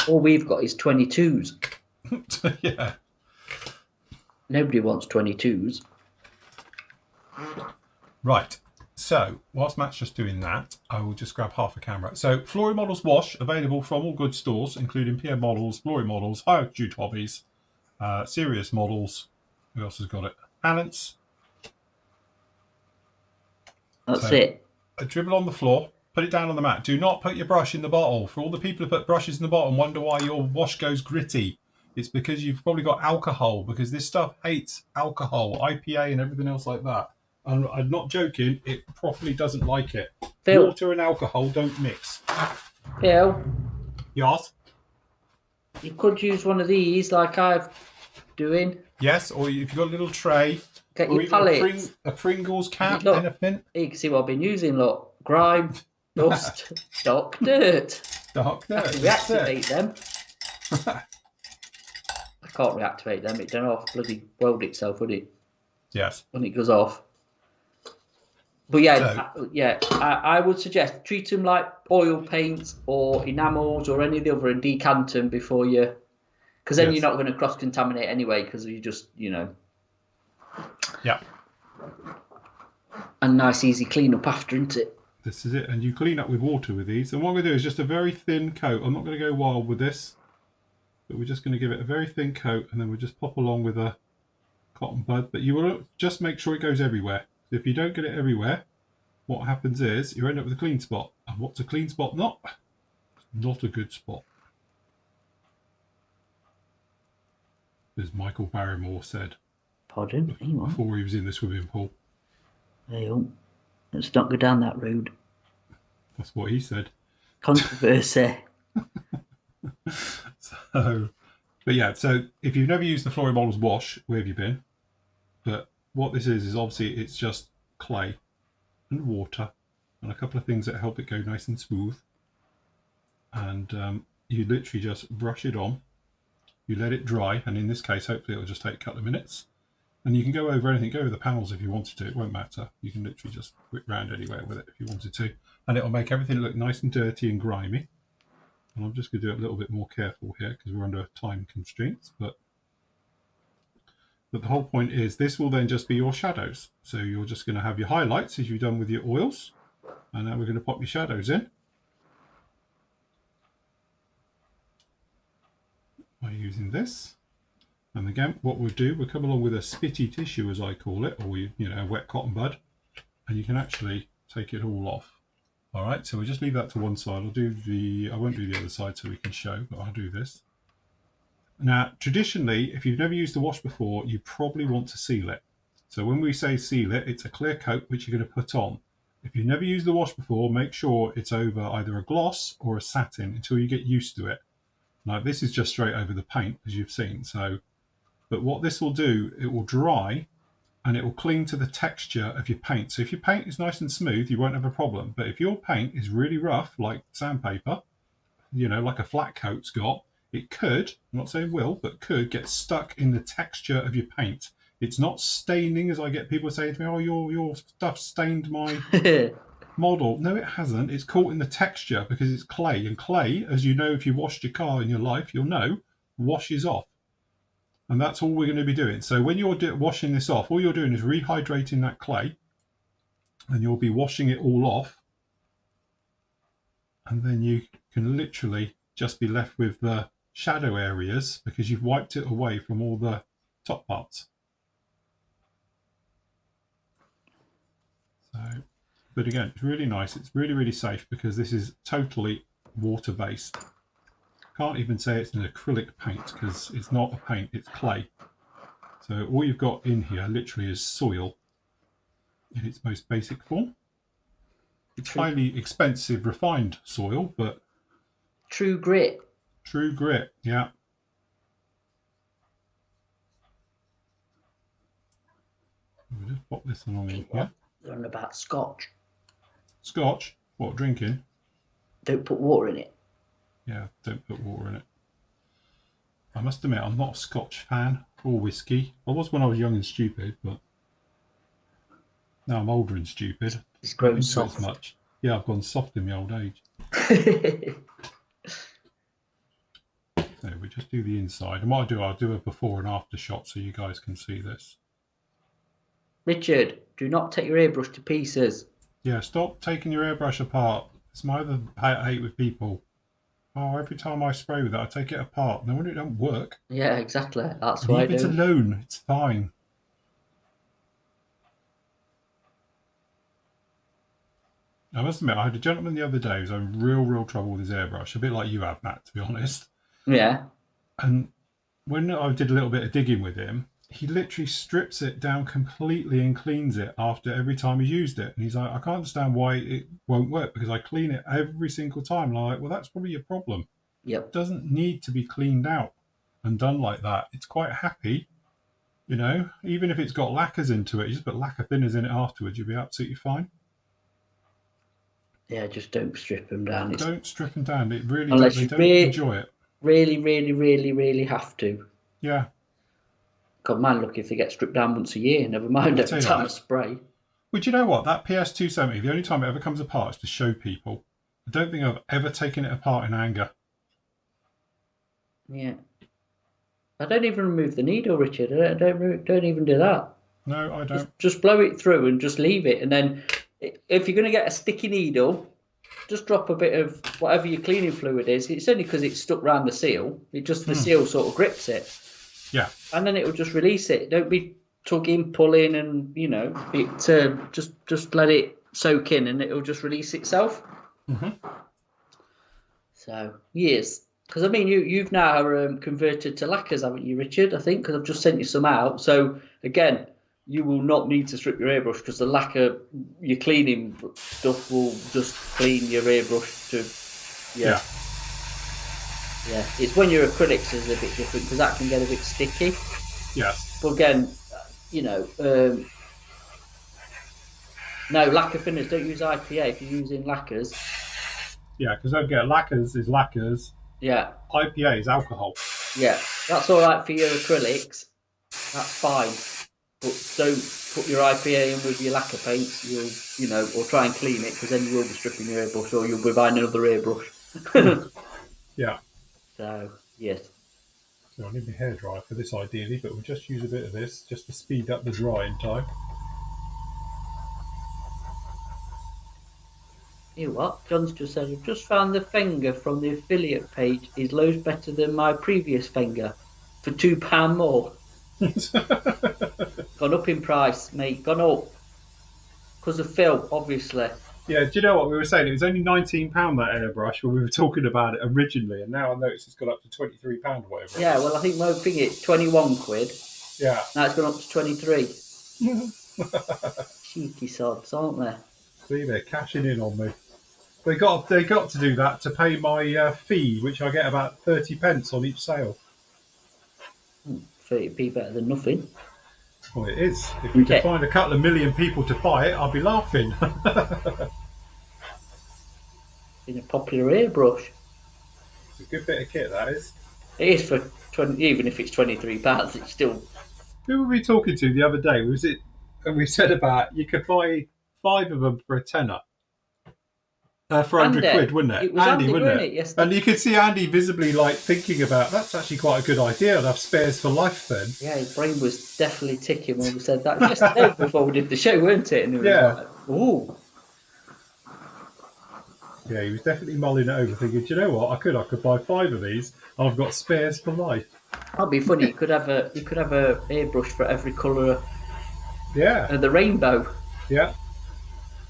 All we've got is 22s. Yeah. Nobody wants 22s. Right. So, whilst Matt's just doing that, I will just grab half a camera. So, Flory Models Wash, available from all good stores, including PM Models, Flory Models, High Altitude Hobbies, Serious Models. Who else has got it? Balance. That's it. A dribble on the floor, put it down on the mat. Do not put your brush in the bottle. For all the people who put brushes in the bottle and wonder why your wash goes gritty, it's because you've probably got alcohol, because this stuff hates alcohol, IPA and everything else like that. And I'm not joking, it properly doesn't like it. Phil. Water and alcohol don't mix. Phil. Yes? You could use one of these like I'm doing. Yes, or if you've got a little tray. Get or your palette. A Pringles cap, Look, anything. you can see what I've been using, look. Grime, dust, dark dirt. Dark dirt. I can reactivate them. I can't reactivate them. It don't off bloody weld itself, would it? Yes. When it goes off. But yeah, I would suggest treat them like oil paints or enamels or any of the other and decant them before you, because then you're not going to cross contaminate anyway, because you just, you know. Yeah. And nice easy clean up after, isn't it? This is it, and you clean up with water with these. And what we're going to do is just a very thin coat. I'm not going to go wild with this, but we're just going to give it a very thin coat, and then we'll just pop along with a cotton bud. But you want to just make sure it goes everywhere. If you don't get it everywhere, what happens is you end up with a clean spot. And what's a clean spot not? It's not a good spot. As Michael Barrymore said. Pardon? Before he was in the swimming pool. Hey, let's not go down that road. That's what he said. Controversy. So if you've never used the Flory Models Wash, where have you been? But what this is obviously it's just clay and water and a couple of things that help it go nice and smooth. And you literally just brush it on. You let it dry, and in this case, hopefully it'll just take a couple of minutes. And you can go over anything, go over the panels if you wanted to. It won't matter. You can literally just whip round anywhere with it if you wanted to. And it'll make everything look nice and dirty and grimy. And I'm just going to do it a little bit more careful here because we're under time constraints. But the whole point is this will then just be your shadows. So you're just going to have your highlights as you've done with your oils. And now we're going to pop your shadows in. By using this. And again, what we'll do, we'll come along with a spitty tissue, as I call it, or a wet cotton bud, and you can actually take it all off. All right, so we'll just leave that to one side. I won't do the other side so we can show, but I'll do this. Now, traditionally, if you've never used the wash before, you probably want to seal it. So when we say seal it, it's a clear coat which you're going to put on. If you've never used the wash before, make sure it's over either a gloss or a satin until you get used to it. Now, this is just straight over the paint, as you've seen. But what this will do, it will dry and it will cling to the texture of your paint. So if your paint is nice and smooth, you won't have a problem. But if your paint is really rough, like sandpaper, like a flat coat's got, it could, I'm not saying will, but could get stuck in the texture of your paint. It's not staining, as I get people saying to me, oh, your stuff stained my model. No, it hasn't. It's caught in the texture because it's clay. And clay, as you know, if you washed your car in your life, you'll know, washes off. And that's all we're going to be doing. So when you're washing this off, all you're doing is rehydrating that clay. And you'll be washing it all off. And then you can literally just be left with the shadow areas because you've wiped it away from all the top parts. But again, it's really nice. It's really, really safe because this is totally water-based. Can't even say it's an acrylic paint because it's not a paint, it's clay. So all you've got in here literally is soil in its most basic form. It's highly expensive, refined soil, but... True grit. True grit, yeah. We'll just pop this along in here. Learn about Scotch. Scotch? What, drinking? Don't put water in it. Yeah, don't put water in it. I must admit, I'm not a Scotch fan or whiskey. I was when I was young and stupid, but now I'm older and stupid. It's grown soft. As much. Yeah, I've gone soft in my old age. So we just do the inside. And what I'll do a before and after shot so you guys can see this. Richard, do not take your airbrush to pieces. Yeah, stop taking your airbrush apart. It's my other hate with people. Oh, every time I spray with it, I take it apart. No wonder it don't work. Yeah, exactly. That's why I Leave it do. alone. It's fine. I must admit, I had a gentleman the other day who was having real trouble with his airbrush. A bit like you have, Matt, to be honest. Yeah. And when I did a little bit of digging with him, he literally strips it down completely and cleans it after every time he's used it. And he's like, I can't understand why it won't work because I clean it every single time. And I'm like, well, that's probably your problem. Yep. It doesn't need to be cleaned out and done like that. It's quite happy, you know, even if it's got lacquers into it, you just put lacquer thinners in it afterwards, you'll be absolutely fine. Yeah, just don't strip them down. Don't strip them down. It really Unless they you don't enjoy it. really have to. Yeah. God, man, lucky if they get stripped down once a year. Never mind every time I spray. Well, do you know what? That PS270, the only time it ever comes apart is to show people. I don't think I've ever taken it apart in anger. Yeah. I don't even remove the needle, Richard. I don't even do that. No, I don't. Just blow it through and just leave it. And then if you're going to get a sticky needle, just drop a bit of whatever your cleaning fluid is. It's only because it's stuck around the seal. The seal sort of grips it. Yeah. And then it will just release it. Don't be tugging, pulling, and it just let it soak in, and it will just release itself. Mm-hmm. So yes, because I mean you've now converted to lacquers, haven't you, Richard? I think because I've just sent you some out. So again, you will not need to strip your airbrush because the lacquer, your cleaning stuff will just clean your airbrush to yeah. Yeah, it's when your acrylics is a bit different because that can get a bit sticky. Yes. But again, no, lacquer thinners, don't use IPA if you're using lacquers. Yeah, because don't get lacquers is lacquers. Yeah. IPA is alcohol. Yeah, that's all right for your acrylics. That's fine. But don't put your IPA in with your lacquer paints. Or try and clean it because then you will be stripping your airbrush or you'll be buying another airbrush. Yeah. So, yes. So I need my hairdryer for this ideally, but we'll just use a bit of this just to speed up the drying time. You know what? John's just said, I've just found the finger from the affiliate page is loads better than my previous finger for £2 more. Gone up in price, mate. Gone up. Because of Phil, obviously. Yeah, do you know what we were saying? It was only £19 that airbrush when we were talking about it originally, and now I notice it's gone up to £23 or whatever. Yeah, well, I think my thing is 21 quid. Yeah. Now it's gone up to 23. Cheeky sods, aren't they? See, they're cashing in on me. They got to do that to pay my fee, which I get about 30 pence on each sale. 30p better than nothing. Well, it is. If we could find a couple of million people to buy it, I'd be laughing. In a popular airbrush. It's a good bit of kit, that is. It is for 20, even if it's £23, it's still. Who were we talking to the other day? Was it? And we said about you could buy 5 of them for a tenner. For 100 quid, wouldn't it? It was Andy, wasn't it? Yes. And you could see Andy visibly thinking about that's actually quite a good idea. I'd have spares for life then. Yeah, his brain was definitely ticking when we said that yesterday before we did the show, weren't it? And it was like, ooh. Yeah, he was definitely mulling it over, thinking, do you know what? I could buy 5 of these. And I've got spares for life. That'd be funny. You could have a airbrush for every colour. Yeah. Of the rainbow. Yeah.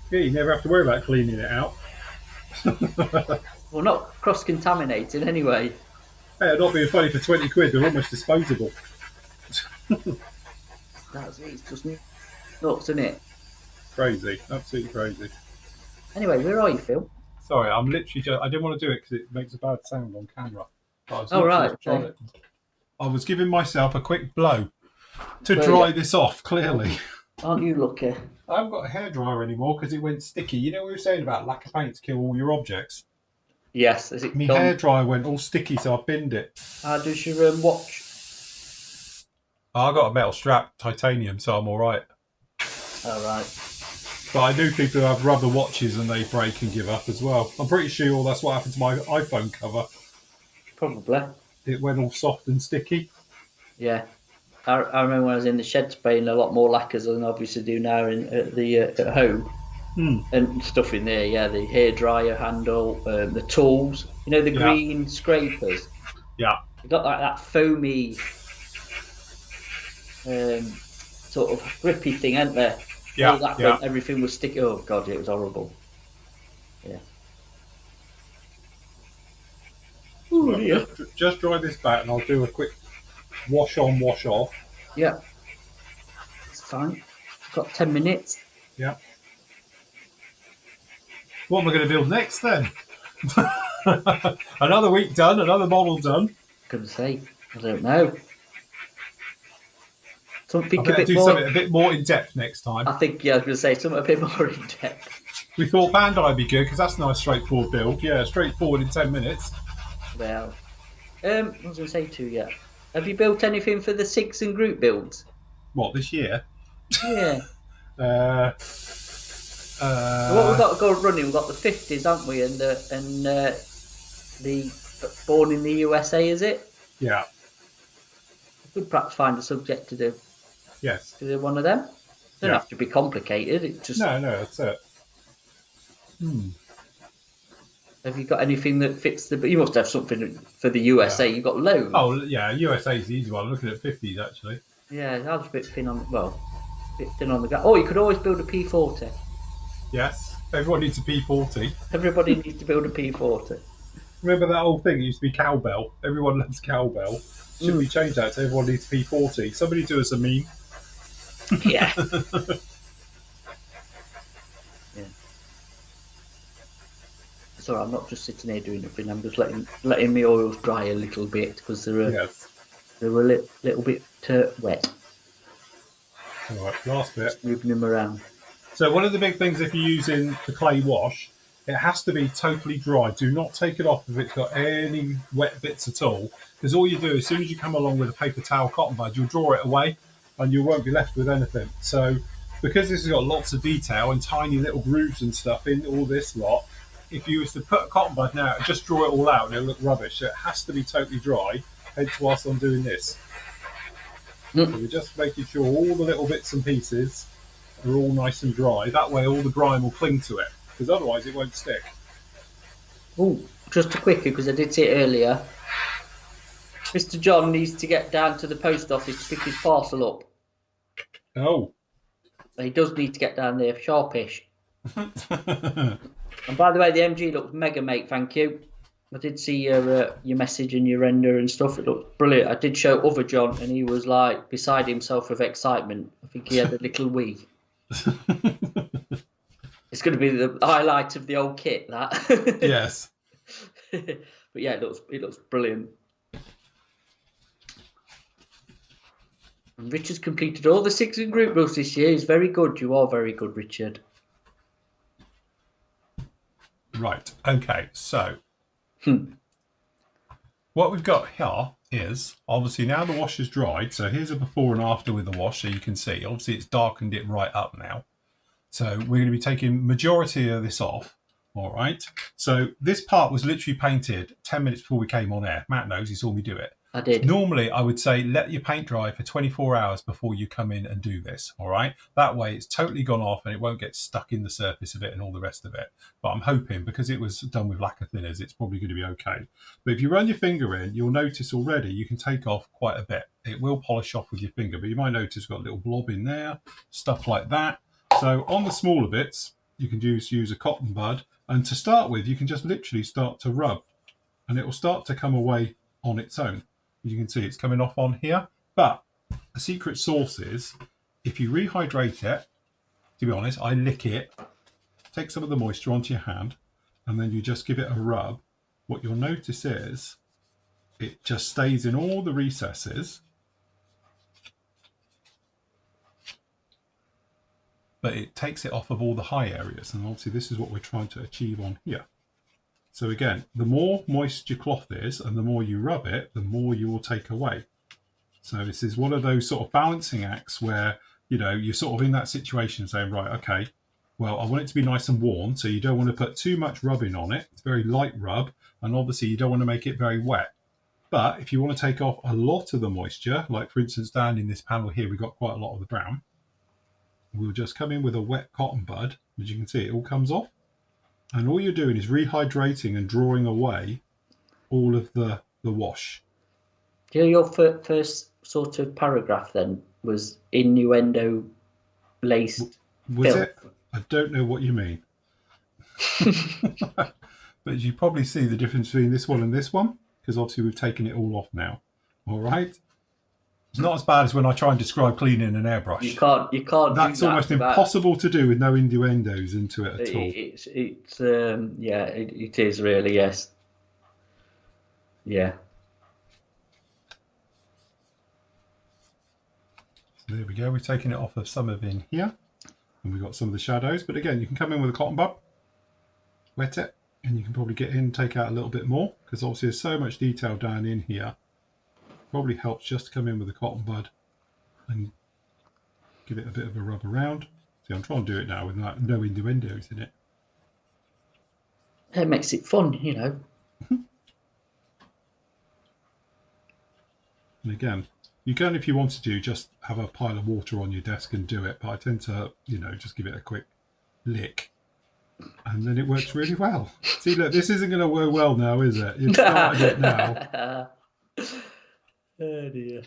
Yeah, you never have to worry about cleaning it out. Well, not cross-contaminated anyway. Hey, not being funny for 20 quid, they're almost disposable. It's just nuts, isn't it? Crazy, absolutely crazy. Anyway, where are you, Phil? Sorry, I'm literally I didn't want to do it because it makes a bad sound on camera. I was giving myself a quick blow to dry this off, clearly. Aren't you lucky? I haven't got a hairdryer anymore because it went sticky. You know what we were saying about lacquer paint to kill all your objects? Yes. Is it my hairdryer went all sticky, so I binned it. How does your watch? I got a metal strap, titanium, so I'm all right. All right. But I knew people who have rubber watches and they break and give up as well. I'm pretty sure that's what happened to my iPhone cover. Probably. It went all soft and sticky. Yeah. I remember when I was in the shed spraying a lot more lacquers than I obviously do now at home. and stuff in there. Yeah, the hairdryer handle, the tools. You know, the Yeah. green scrapers. Yeah. You got like that foamy sort of grippy thing, ain't there? Yeah. All that Yeah. went. Everything was sticky. Oh god, it was horrible. Yeah. Oh Right, dear. just dry this back and I'll do a quick wash on, wash off. Yeah, it's fine. Got 10 minutes. Yeah. What am I going to build next then? Another week done, another model done. Couldn't say. I don't know. Something I a better bit do more. something a bit more in depth next time. I think, yeah, I was going to say something a bit more in depth. We thought Bandai would be good because that's a nice straightforward build. Yeah, straightforward in 10 minutes. Well, I was going to say to you, have you built anything for the Six and group builds? What, this year? Yeah. Uh, What we've got to go running, we've got the 50s, haven't we? And the Born in the USA, is it? Yeah. We could perhaps find a subject to do. Yes. To do one of them. Don't Yeah. have to be complicated. It's just. No, that's it. Have you got anything that fits the? You must have something for the USA. You've got loads. Oh, yeah, USA's the easy one. I'm looking at 50s, actually. Yeah, I was a bit thin on. Well, a bit thin on the ground. Oh, you could always build a P40. Yes. Everyone needs a P40. Everybody needs to build a P40. Remember that old thing? It used to be cowbell. Everyone loves cowbell. Should we change that to everyone needs a P40? Somebody do us a meme. Yeah. Yeah. Sorry, I'm not just sitting here doing nothing. I'm just letting my oils dry a little bit because they're a little bit wet. All right, last bit. Just moving them around. So one of the big things if you're using the clay wash, it has to be totally dry. Do not take it off if it's got any wet bits at all, because all you do, as soon as you come along with a paper towel cotton bud, you'll draw it away and you won't be left with anything. So because this has got lots of detail and tiny little grooves and stuff in all this lot, if you was to put a cotton bud now, just draw it all out and it'll look rubbish. So it has to be totally dry, hence whilst I'm doing this. So we're just making sure all the little bits and pieces are all nice and dry. That way all the grime will cling to it, because otherwise it won't stick. Oh, just a quickie, because I did see it earlier. Mr. John needs to get down to the post office to pick his parcel up. Oh. He does need to get down there, sharpish. And by the way, the MG looks mega, mate, thank you. I did see your message and your render and stuff. It looks brilliant. I did show other John, and he was like beside himself with excitement. I think he had a little wee. It's going to be the highlight of the old kit, that. Yes. But yeah, it looks brilliant. And Richard's completed all the 6 in group builds this year. He's very good. You are very good, Richard. Right. Okay. So what we've got here is obviously now the wash is dried. So here's a before and after with the wash, so you can see. Obviously, it's darkened it right up now. So we're going to be taking majority of this off. All right. So this part was literally painted 10 minutes before we came on air. Matt knows, he saw me do it. I did. Normally, I would say let your paint dry for 24 hours before you come in and do this, all right? That way, it's totally gone off and it won't get stuck in the surface of it and all the rest of it. But I'm hoping, because it was done with lacquer thinners, it's probably going to be okay. But if you run your finger in, you'll notice already you can take off quite a bit. It will polish off with your finger, but you might notice we've got a little blob in there, stuff like that. So on the smaller bits, you can use a cotton bud. And to start with, you can just literally start to rub and it will start to come away on its own. As you can see, it's coming off on here. But the secret sauce is, if you rehydrate it, to be honest, I lick it, take some of the moisture onto your hand, and then you just give it a rub. What you'll notice is, it just stays in all the recesses, but it takes it off of all the high areas. And obviously this is what we're trying to achieve on here. So again, the more moist your cloth is and the more you rub it, the more you will take away. So this is one of those sort of balancing acts where, you know, you're sort of in that situation saying, right, okay, well, I want it to be nice and warm. So you don't want to put too much rubbing on it. It's very light rub. And obviously you don't want to make it very wet. But if you want to take off a lot of the moisture, like for instance, down in this panel here, we've got quite a lot of the brown. we'll just come in with a wet cotton bud. As you can see, it all comes off. And all you're doing is rehydrating and drawing away all of the wash. You know, your first sort of paragraph then was innuendo laced. Was it? I don't know what you mean. But you probably see the difference between this one and this one, because obviously we've taken it all off now. All right. It's not as bad as when I try and describe cleaning an airbrush. You can't. That's do that almost impossible to do with no innuendos into it at all. It is really, yes. Yeah. So there we go. We've taken it off of some of in here, and we've got some of the shadows. But again, you can come in with a cotton bud, wet it, and you can probably get in and take out a little bit more, because obviously there's so much detail down in here. Probably helps just to come in with a cotton bud and give it a bit of a rub around. See, I'm trying to do it now with no innuendos in it. It makes it fun, you know. And again, you can, if you wanted to, just have a pile of water on your desk and do it. But I tend to, just give it a quick lick. And then it works really well. See, look, this isn't going to work well now, is it? You've started it now. Oh dear.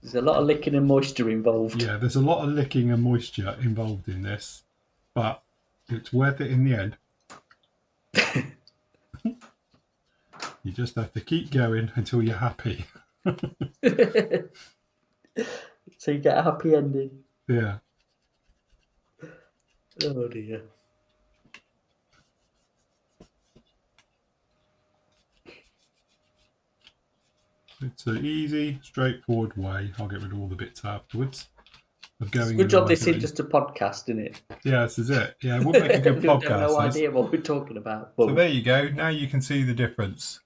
There's a lot of licking and moisture involved. Yeah, there's a lot of licking and moisture involved in this, but it's worth it in the end. You just have to keep going until you're happy. So you get a happy ending. Yeah. Oh dear. It's an easy, straightforward way. I'll get rid of all the bits afterwards. Of going. Good job this is just a podcast, isn't it? Yeah, this is it. Yeah, it would make a good podcast. I have no idea what we're talking about. So there you go. Now you can see the difference.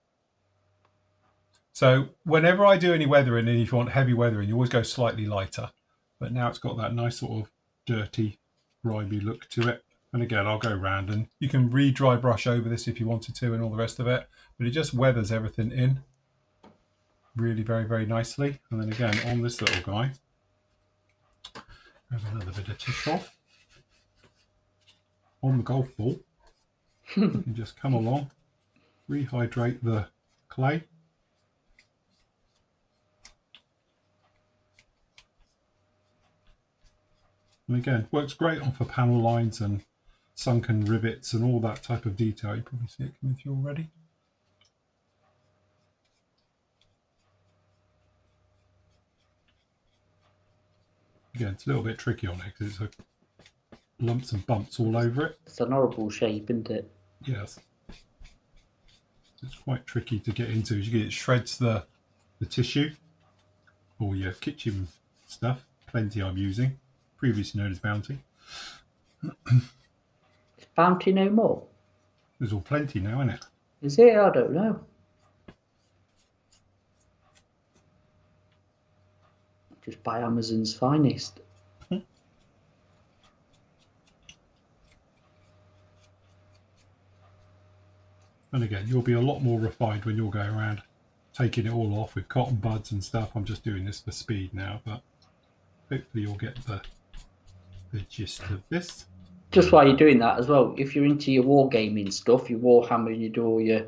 So whenever I do any weathering, and if you want heavy weathering, you always go slightly lighter. But now it's got that nice sort of dirty, grimy look to it. And again, I'll go round, and you can re-dry brush over this if you wanted to and all the rest of it. But it just weathers everything in really very, very nicely. And then again, on this little guy, grab another bit of tissue off. On the golf ball, you can just come along, rehydrate the clay. And again, works great on for panel lines and sunken rivets and all that type of detail. You probably see it coming through already. Again, it's a little bit tricky on it because it's lumps and bumps all over it. It's an horrible shape, isn't it? Yes. It's quite tricky to get into. It shreds the tissue or your kitchen stuff. Plenty I'm using. Previously known as Bounty. Is Bounty no more? There's all plenty now, isn't it? Is it? I don't know. Just buy Amazon's finest. And again, you'll be a lot more refined when you're going around taking it all off with cotton buds and stuff. I'm just doing this for speed now, but hopefully you'll get the gist of this. Just while you're doing that as well, if you're into your wargaming stuff, your Warhammer, and you do all your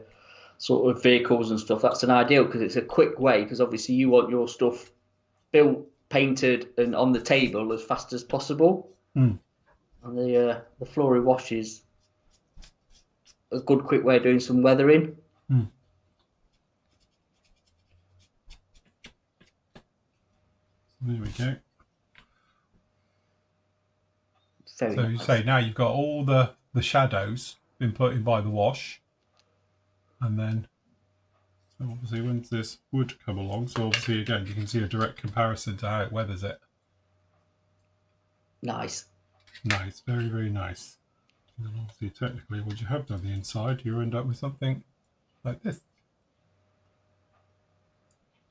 sort of vehicles and stuff, that's an ideal because it's a quick way, because obviously you want your stuff built, painted and on the table as fast as possible. And the Flory wash is a good quick way of doing some weathering. There we go. So you say now you've got all the shadows been put in by the wash, and then so obviously when this would come along, so obviously again you can see a direct comparison to how it weathers it. Nice, very, very nice. And then obviously technically once you have done the inside, you end up with something like this.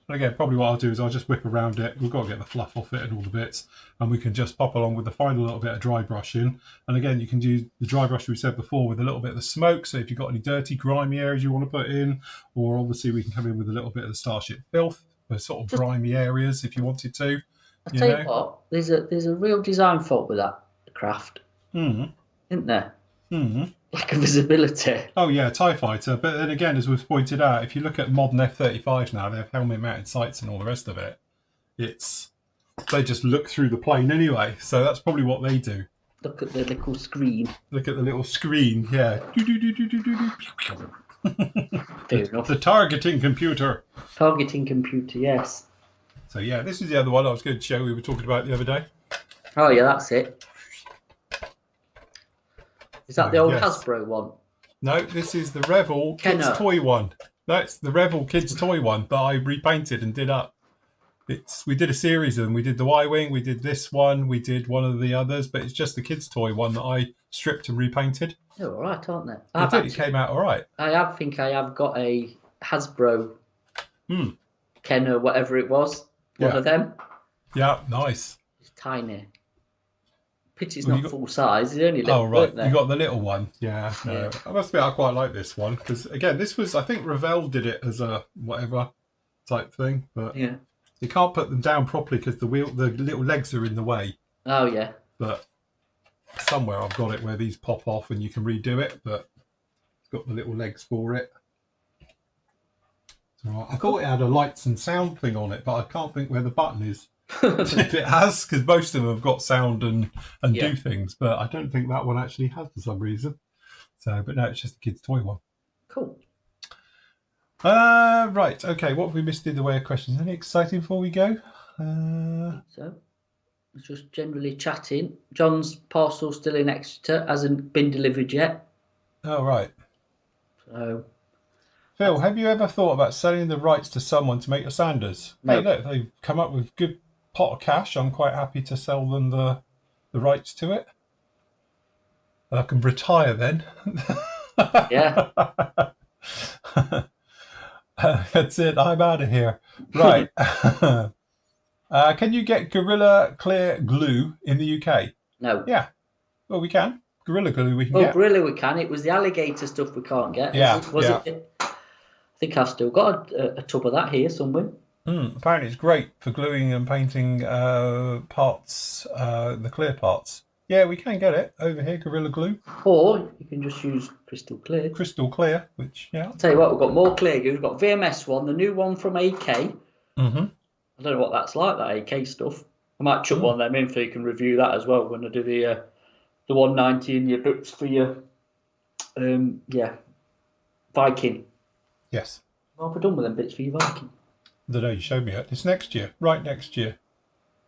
And again, probably what I'll do is I'll just whip around it. We've got to get the fluff off it and all the bits, and we can just pop along with the final little bit of dry brushing. And again, you can use the dry brush we said before with a little bit of the smoke. So if you've got any dirty, grimy areas you want to put in, or obviously we can come in with a little bit of the Starship filth for sort of grimy areas if you wanted to. I tell you what, there's a real design fault with that craft, isn't there? Lack of visibility. Oh yeah, TIE fighter. But then again, as we've pointed out, if you look at modern F-35s now, they have helmet-mounted sights and all the rest of it. They just look through the plane anyway. So that's probably what they do. Look at the little screen. Look at the little screen. Yeah. Fair enough. The targeting computer. Targeting computer, yes. So yeah, this is the other one I was going to show we were talking about the other day. Oh yeah, that's it. Is that the old Hasbro one? No, this is the Revel Kids Toy one. That's the Revel Kids Toy one that I repainted and did up. We did a series of them. We did the Y-Wing, we did this one, we did one of the others, but it's just the kids' toy one that I stripped and repainted. They're all right, aren't they? It came out all right. I think I have got a Hasbro Kenner, whatever it was, one of them. Yeah, nice. It's tiny. Picture's not full size. It's only little. Oh, right. You got the little one. Yeah. No. I must admit, I quite like this one because, again, this was, I think Revell did it as a whatever type thing, but you can't put them down properly because the little legs are in the way. Oh, yeah. But somewhere I've got it where these pop off and you can redo it, but it's got the little legs for it. So I thought it had a lights and sound thing on it, but I can't think where the button is. If it has, because most of them have got sound and do things, but I don't think that one actually has for some reason. So, but no, it's just a kid's toy one. Cool. Right, okay, what have we missed in the way of questions? Anything exciting before we go? So, it's just generally chatting. John's parcel still in Exeter, hasn't been delivered yet. Oh, right. So, Phil, have you ever thought about selling the rights to someone to make your sanders? No. Hey, look, they've come up with a good pot of cash. I'm quite happy to sell them the rights to it. I can retire then. Yeah. That's it. I'm out of here. Right. Can you get Gorilla Clear glue in the UK? No. Yeah. Well, we can. Gorilla glue we can get. Well, Gorilla we can. It was the alligator stuff we can't get. Yeah. It? I think I've still got a tub of that here somewhere. Apparently it's great for gluing and painting parts, the clear parts. Yeah, we can get it over here, Gorilla Glue. Or you can just use Crystal Clear. Crystal Clear, which, yeah. I'll tell you what, we've got more clear glue. We've got VMS one, the new one from AK. I don't know what that's like, that AK stuff. I might chuck one of them in so you can review that as well when I do the 190 in your books for your, Viking. Yes. What have I done with them bits for your Viking? I don't know, you showed me it. It's next year, right next year.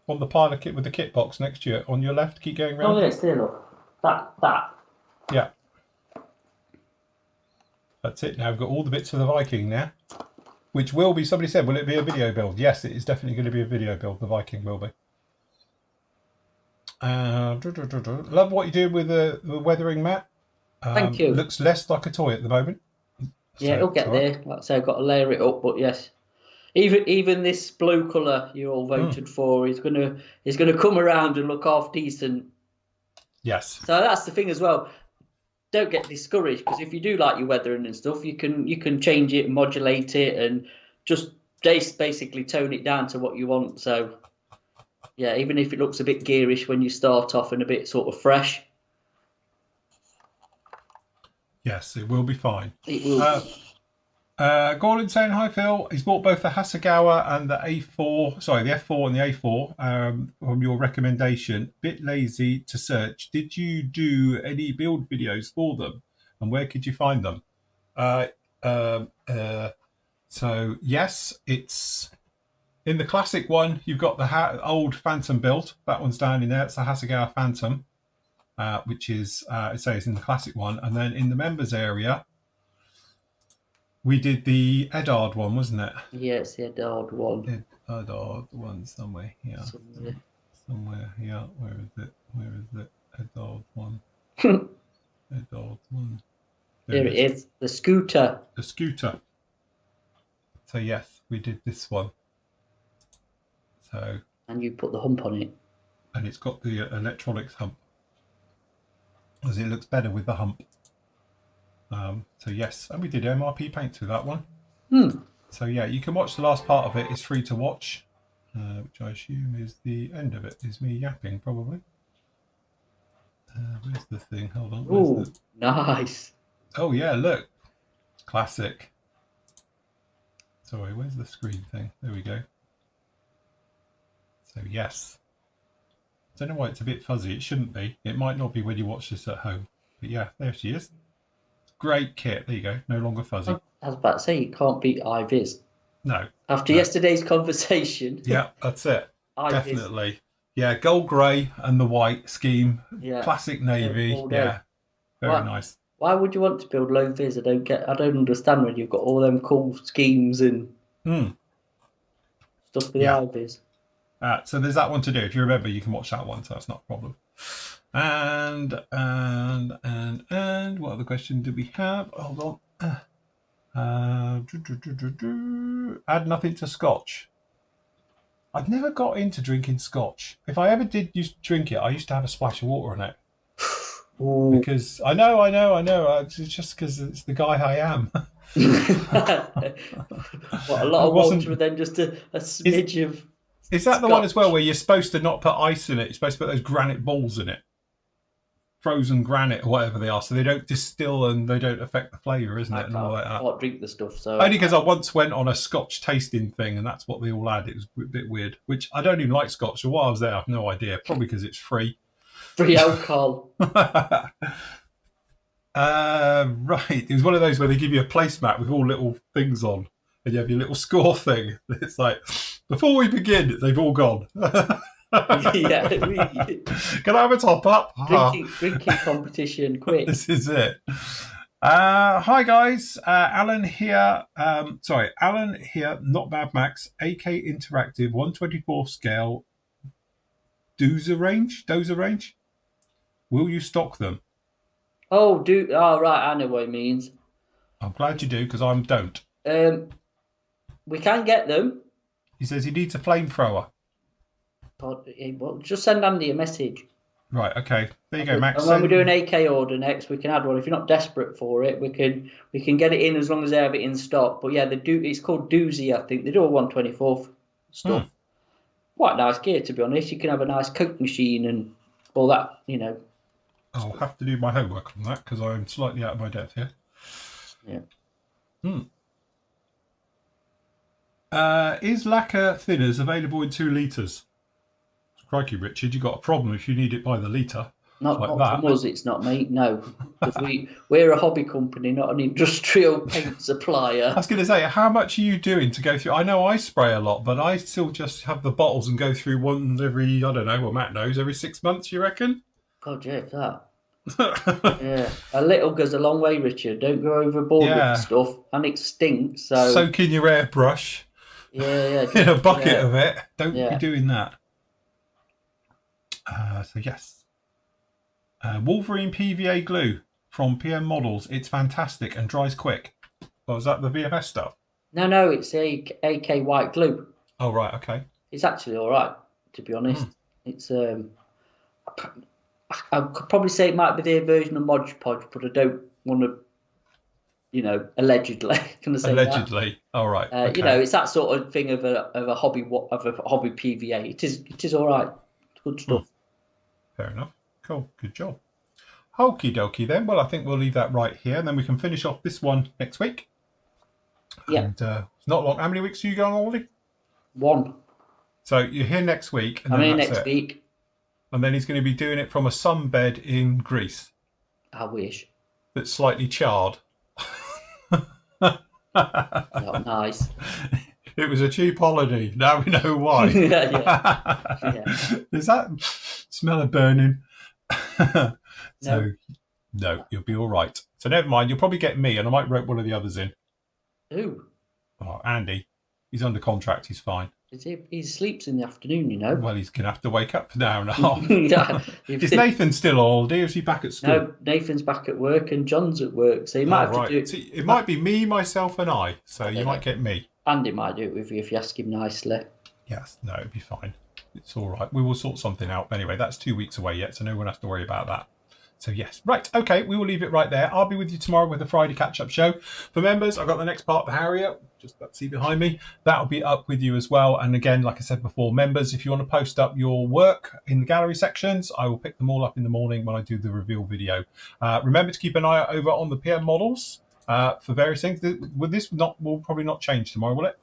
On the pile of kit with the kit box next year. On your left, keep going round. Oh, yeah, still up. That. Yeah. That's it now. We've got all the bits for the Viking now. Which will be, somebody said, will it be a video build? Yes, it is definitely going to be a video build. The Viking will be. Love what you do with the weathering mat. Thank you. Looks less like a toy at the moment. Yeah, it'll get there. Like I say, I've got to layer it up, but yes. Even this blue colour you all voted for is gonna come around and look half decent. Yes. So that's the thing as well. Don't get discouraged, because if you do like your weathering and stuff, you can change it and modulate it and just basically tone it down to what you want. So yeah, even if it looks a bit gearish when you start off and a bit sort of fresh. Yes, it will be fine. It will. Gordon saying, hi Phil, he's bought both the Hasegawa and the A4, sorry, the F4 and the A4 from your recommendation. Bit lazy to search. Did you do any build videos for them? And where could you find them? So, yes, it's in the classic one. You've got the old Phantom build. That one's down in there. It's the Hasegawa Phantom, which is, it says in the classic one. And then in the members area, we did the Eddard one, wasn't it? Yes, the Eddard one. Eddard one somewhere, yeah. Somewhere, yeah. Where is it? Eddard one. Eddard one. There it is. The scooter. The scooter. So yes, we did this one. So. And you put the hump on it. And it's got the electronics hump, as it looks better with the hump. So yes, and we did MRP paints with that one. So yeah, you can watch the last part of it. It's free to watch, which I assume is the end of it. Is me yapping probably. Where's the thing? Hold on. Ooh, nice. Oh yeah, look, classic. Sorry, where's the screen thing? There we go. So yes, I don't know why it's a bit fuzzy. It shouldn't be. It might not be when you watch this at home. But yeah, there she is. Great kit. There you go. No longer fuzzy. I was about to say, you can't beat iViz. No. After yesterday's conversation. Yeah, that's it. iViz. Definitely. Yeah, gold grey and the white scheme. Yeah. Classic navy. Yeah. Very nice. Why would you want to build low vis? I don't understand when you've got all them cool schemes and stuff with the iViz. So there's that one to do. If you remember, you can watch that one, so that's not a problem. And what other question did we have? Hold on. Add nothing to scotch. I've never got into drinking scotch. If I ever did used to drink it, I used to have a splash of water in it. Ooh. Because I know. It's just because it's the guy I am. What, a lot of water and then just a smidge of. Is that the one as well where you're supposed to not put ice in it? You're supposed to put those granite balls in it, frozen granite or whatever they are, so they don't distill and they don't affect the flavour, isn't it? And all like that. I can't drink the stuff. So only because I once went on a Scotch tasting thing, and that's what they all had. It was a bit weird. Which I don't even like Scotch. So while I was there, I have no idea. Probably because it's free. Free alcohol. Right. It was one of those where they give you a placemat with all little things on, and you have your little score thing. It's like, before we begin, they've all gone. Yeah. Can I have a top up? Drinking competition, quick. This is it. Hi guys, Alan here. Alan here. Not Mad Max. AK Interactive 124 scale. Dozer range. Will you stock them? Oh, right. I know what it means. I'm glad you do, because I don't. We can get them. He says he needs a flamethrower. Well, just send Andy a message. Right, okay. There you go, Max. And when we do an AK order next, we can add one. If you're not desperate for it, we can get it in as long as they have it in stock. But yeah, it's called Doozy, I think. They do a 124 stuff. Quite nice gear, to be honest. You can have a nice Coke machine and all that, I'll have to do my homework on that, because I'm slightly out of my depth here. Yeah. Is lacquer thinners available in 2 litres? Crikey, Richard, you got a problem if you need it by the litre. Not from us, it's not, mate. No, because we're a hobby company, not an industrial paint supplier. I was going to say, how much are you doing to go through? I know I spray a lot, but I still just have the bottles and go through one every, I don't know, well, Matt knows, every 6 months, you reckon? God, yeah, that. Yeah, a little goes a long way, Richard. Don't go overboard with stuff, and it stinks. So soak in your airbrush. Yeah. In a bucket of it. Don't be doing that. So yes, Wolverine PVA glue from PM Models. It's fantastic and dries quick. Oh, is that the VFS stuff? No, it's AK white glue. Oh right, okay. It's actually all right, to be honest. It's I could probably say it might be their version of Mod Podge, but I don't want to, allegedly. Can I say allegedly? That? All right. Okay. It's that sort of thing of a hobby PVA. It is all right. It's good stuff. Fair enough. Cool. Good job. Okie dokie then. Well, I think we'll leave that right here, and then we can finish off this one next week. Yeah. And it's not long. How many weeks are you going on, Ollie? 1. So you're here next week. And I'm then here next week. And then he's going to be doing it from a sunbed in Greece. I wish. That's slightly charred. Not nice. It was a cheap holiday. Now we know why. Yeah. Does that smell of burning? So, no, you'll be all right. So never mind. You'll probably get me, and I might rope one of the others in. Who? Oh, Andy. He's under contract. He's fine. He sleeps in the afternoon, Well, he's going to have to wake up for an hour and a half. Is Nathan still on holiday, or is he back at school? No, Nathan's back at work and John's at work, so he might have to do it. See, it might be me, myself, and I, so you might get me. Andy might do it with you if you ask him nicely. Yes, no, it'll be fine. It's all right. We will sort something out. Anyway, that's 2 weeks away yet, so no one has to worry about that. So yes, right, okay, we will leave it right there. I'll be with you tomorrow with the Friday catch-up show. For members, I've got the next part, the Harrier. just see behind me, that'll be up with you as well. And again, like I said before, members, if you want to post up your work in the gallery sections, I will pick them all up in the morning when I do the reveal video. Remember to keep an eye out over on the PM models for various things. Will probably not change tomorrow, will it?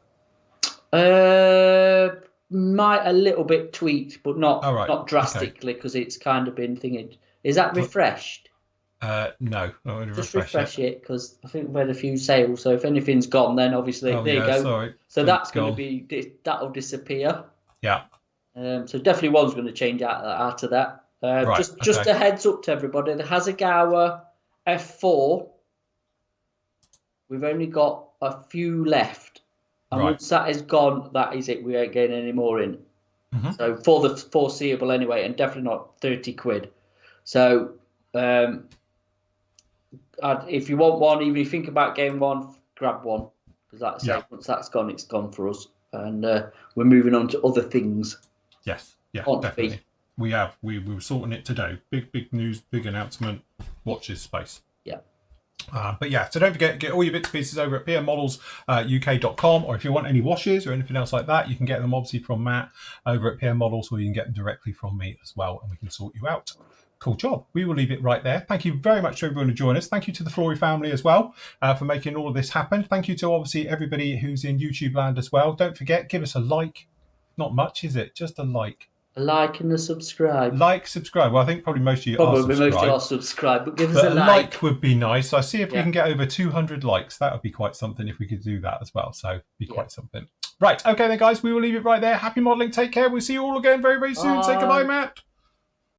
Might a little bit tweaked, but not drastically, because it's kind of been thinking. Is that refreshed? No, just refresh it, because I think we've had a few sales. So if anything's gone, then obviously there you go. Sorry. So that's going to be that'll disappear. Yeah. So definitely one's going to change out of that. Just a heads up to everybody. The Hasegawa F4. We've only got a few left, and once that is gone, that is it. We ain't getting any more in. So for the foreseeable anyway, and definitely not 30 quid. So. If you want one, even if you think about getting one, grab one, because once that's gone, it's gone for us, and we're moving on to other things. Yes, definitely. We were sorting it today. Big news, big announcement. Watch this space. Yeah. But yeah, so don't forget, get all your bits and pieces over at pmmodelsuk.com, or if you want any washes or anything else like that, you can get them obviously from Matt over at PM Models, or you can get them directly from me as well, and we can sort you out. Cool job. We will leave it right there. Thank you very much to everyone who joined us. Thank you to the Flory family as well for making all of this happen. Thank you to obviously everybody who's in YouTube land as well. Don't forget, give us a like. Not much, is it? Just a like. A like and a subscribe. Like, subscribe. Well, I think probably most of you are subscribed, but give us a like. Would be nice. I see if we can get over 200 likes. That would be quite something if we could do that as well. So be quite something. Right. Okay then, guys. We will leave it right there. Happy modelling. Take care. We'll see you all again very, very soon. Say goodbye, Matt.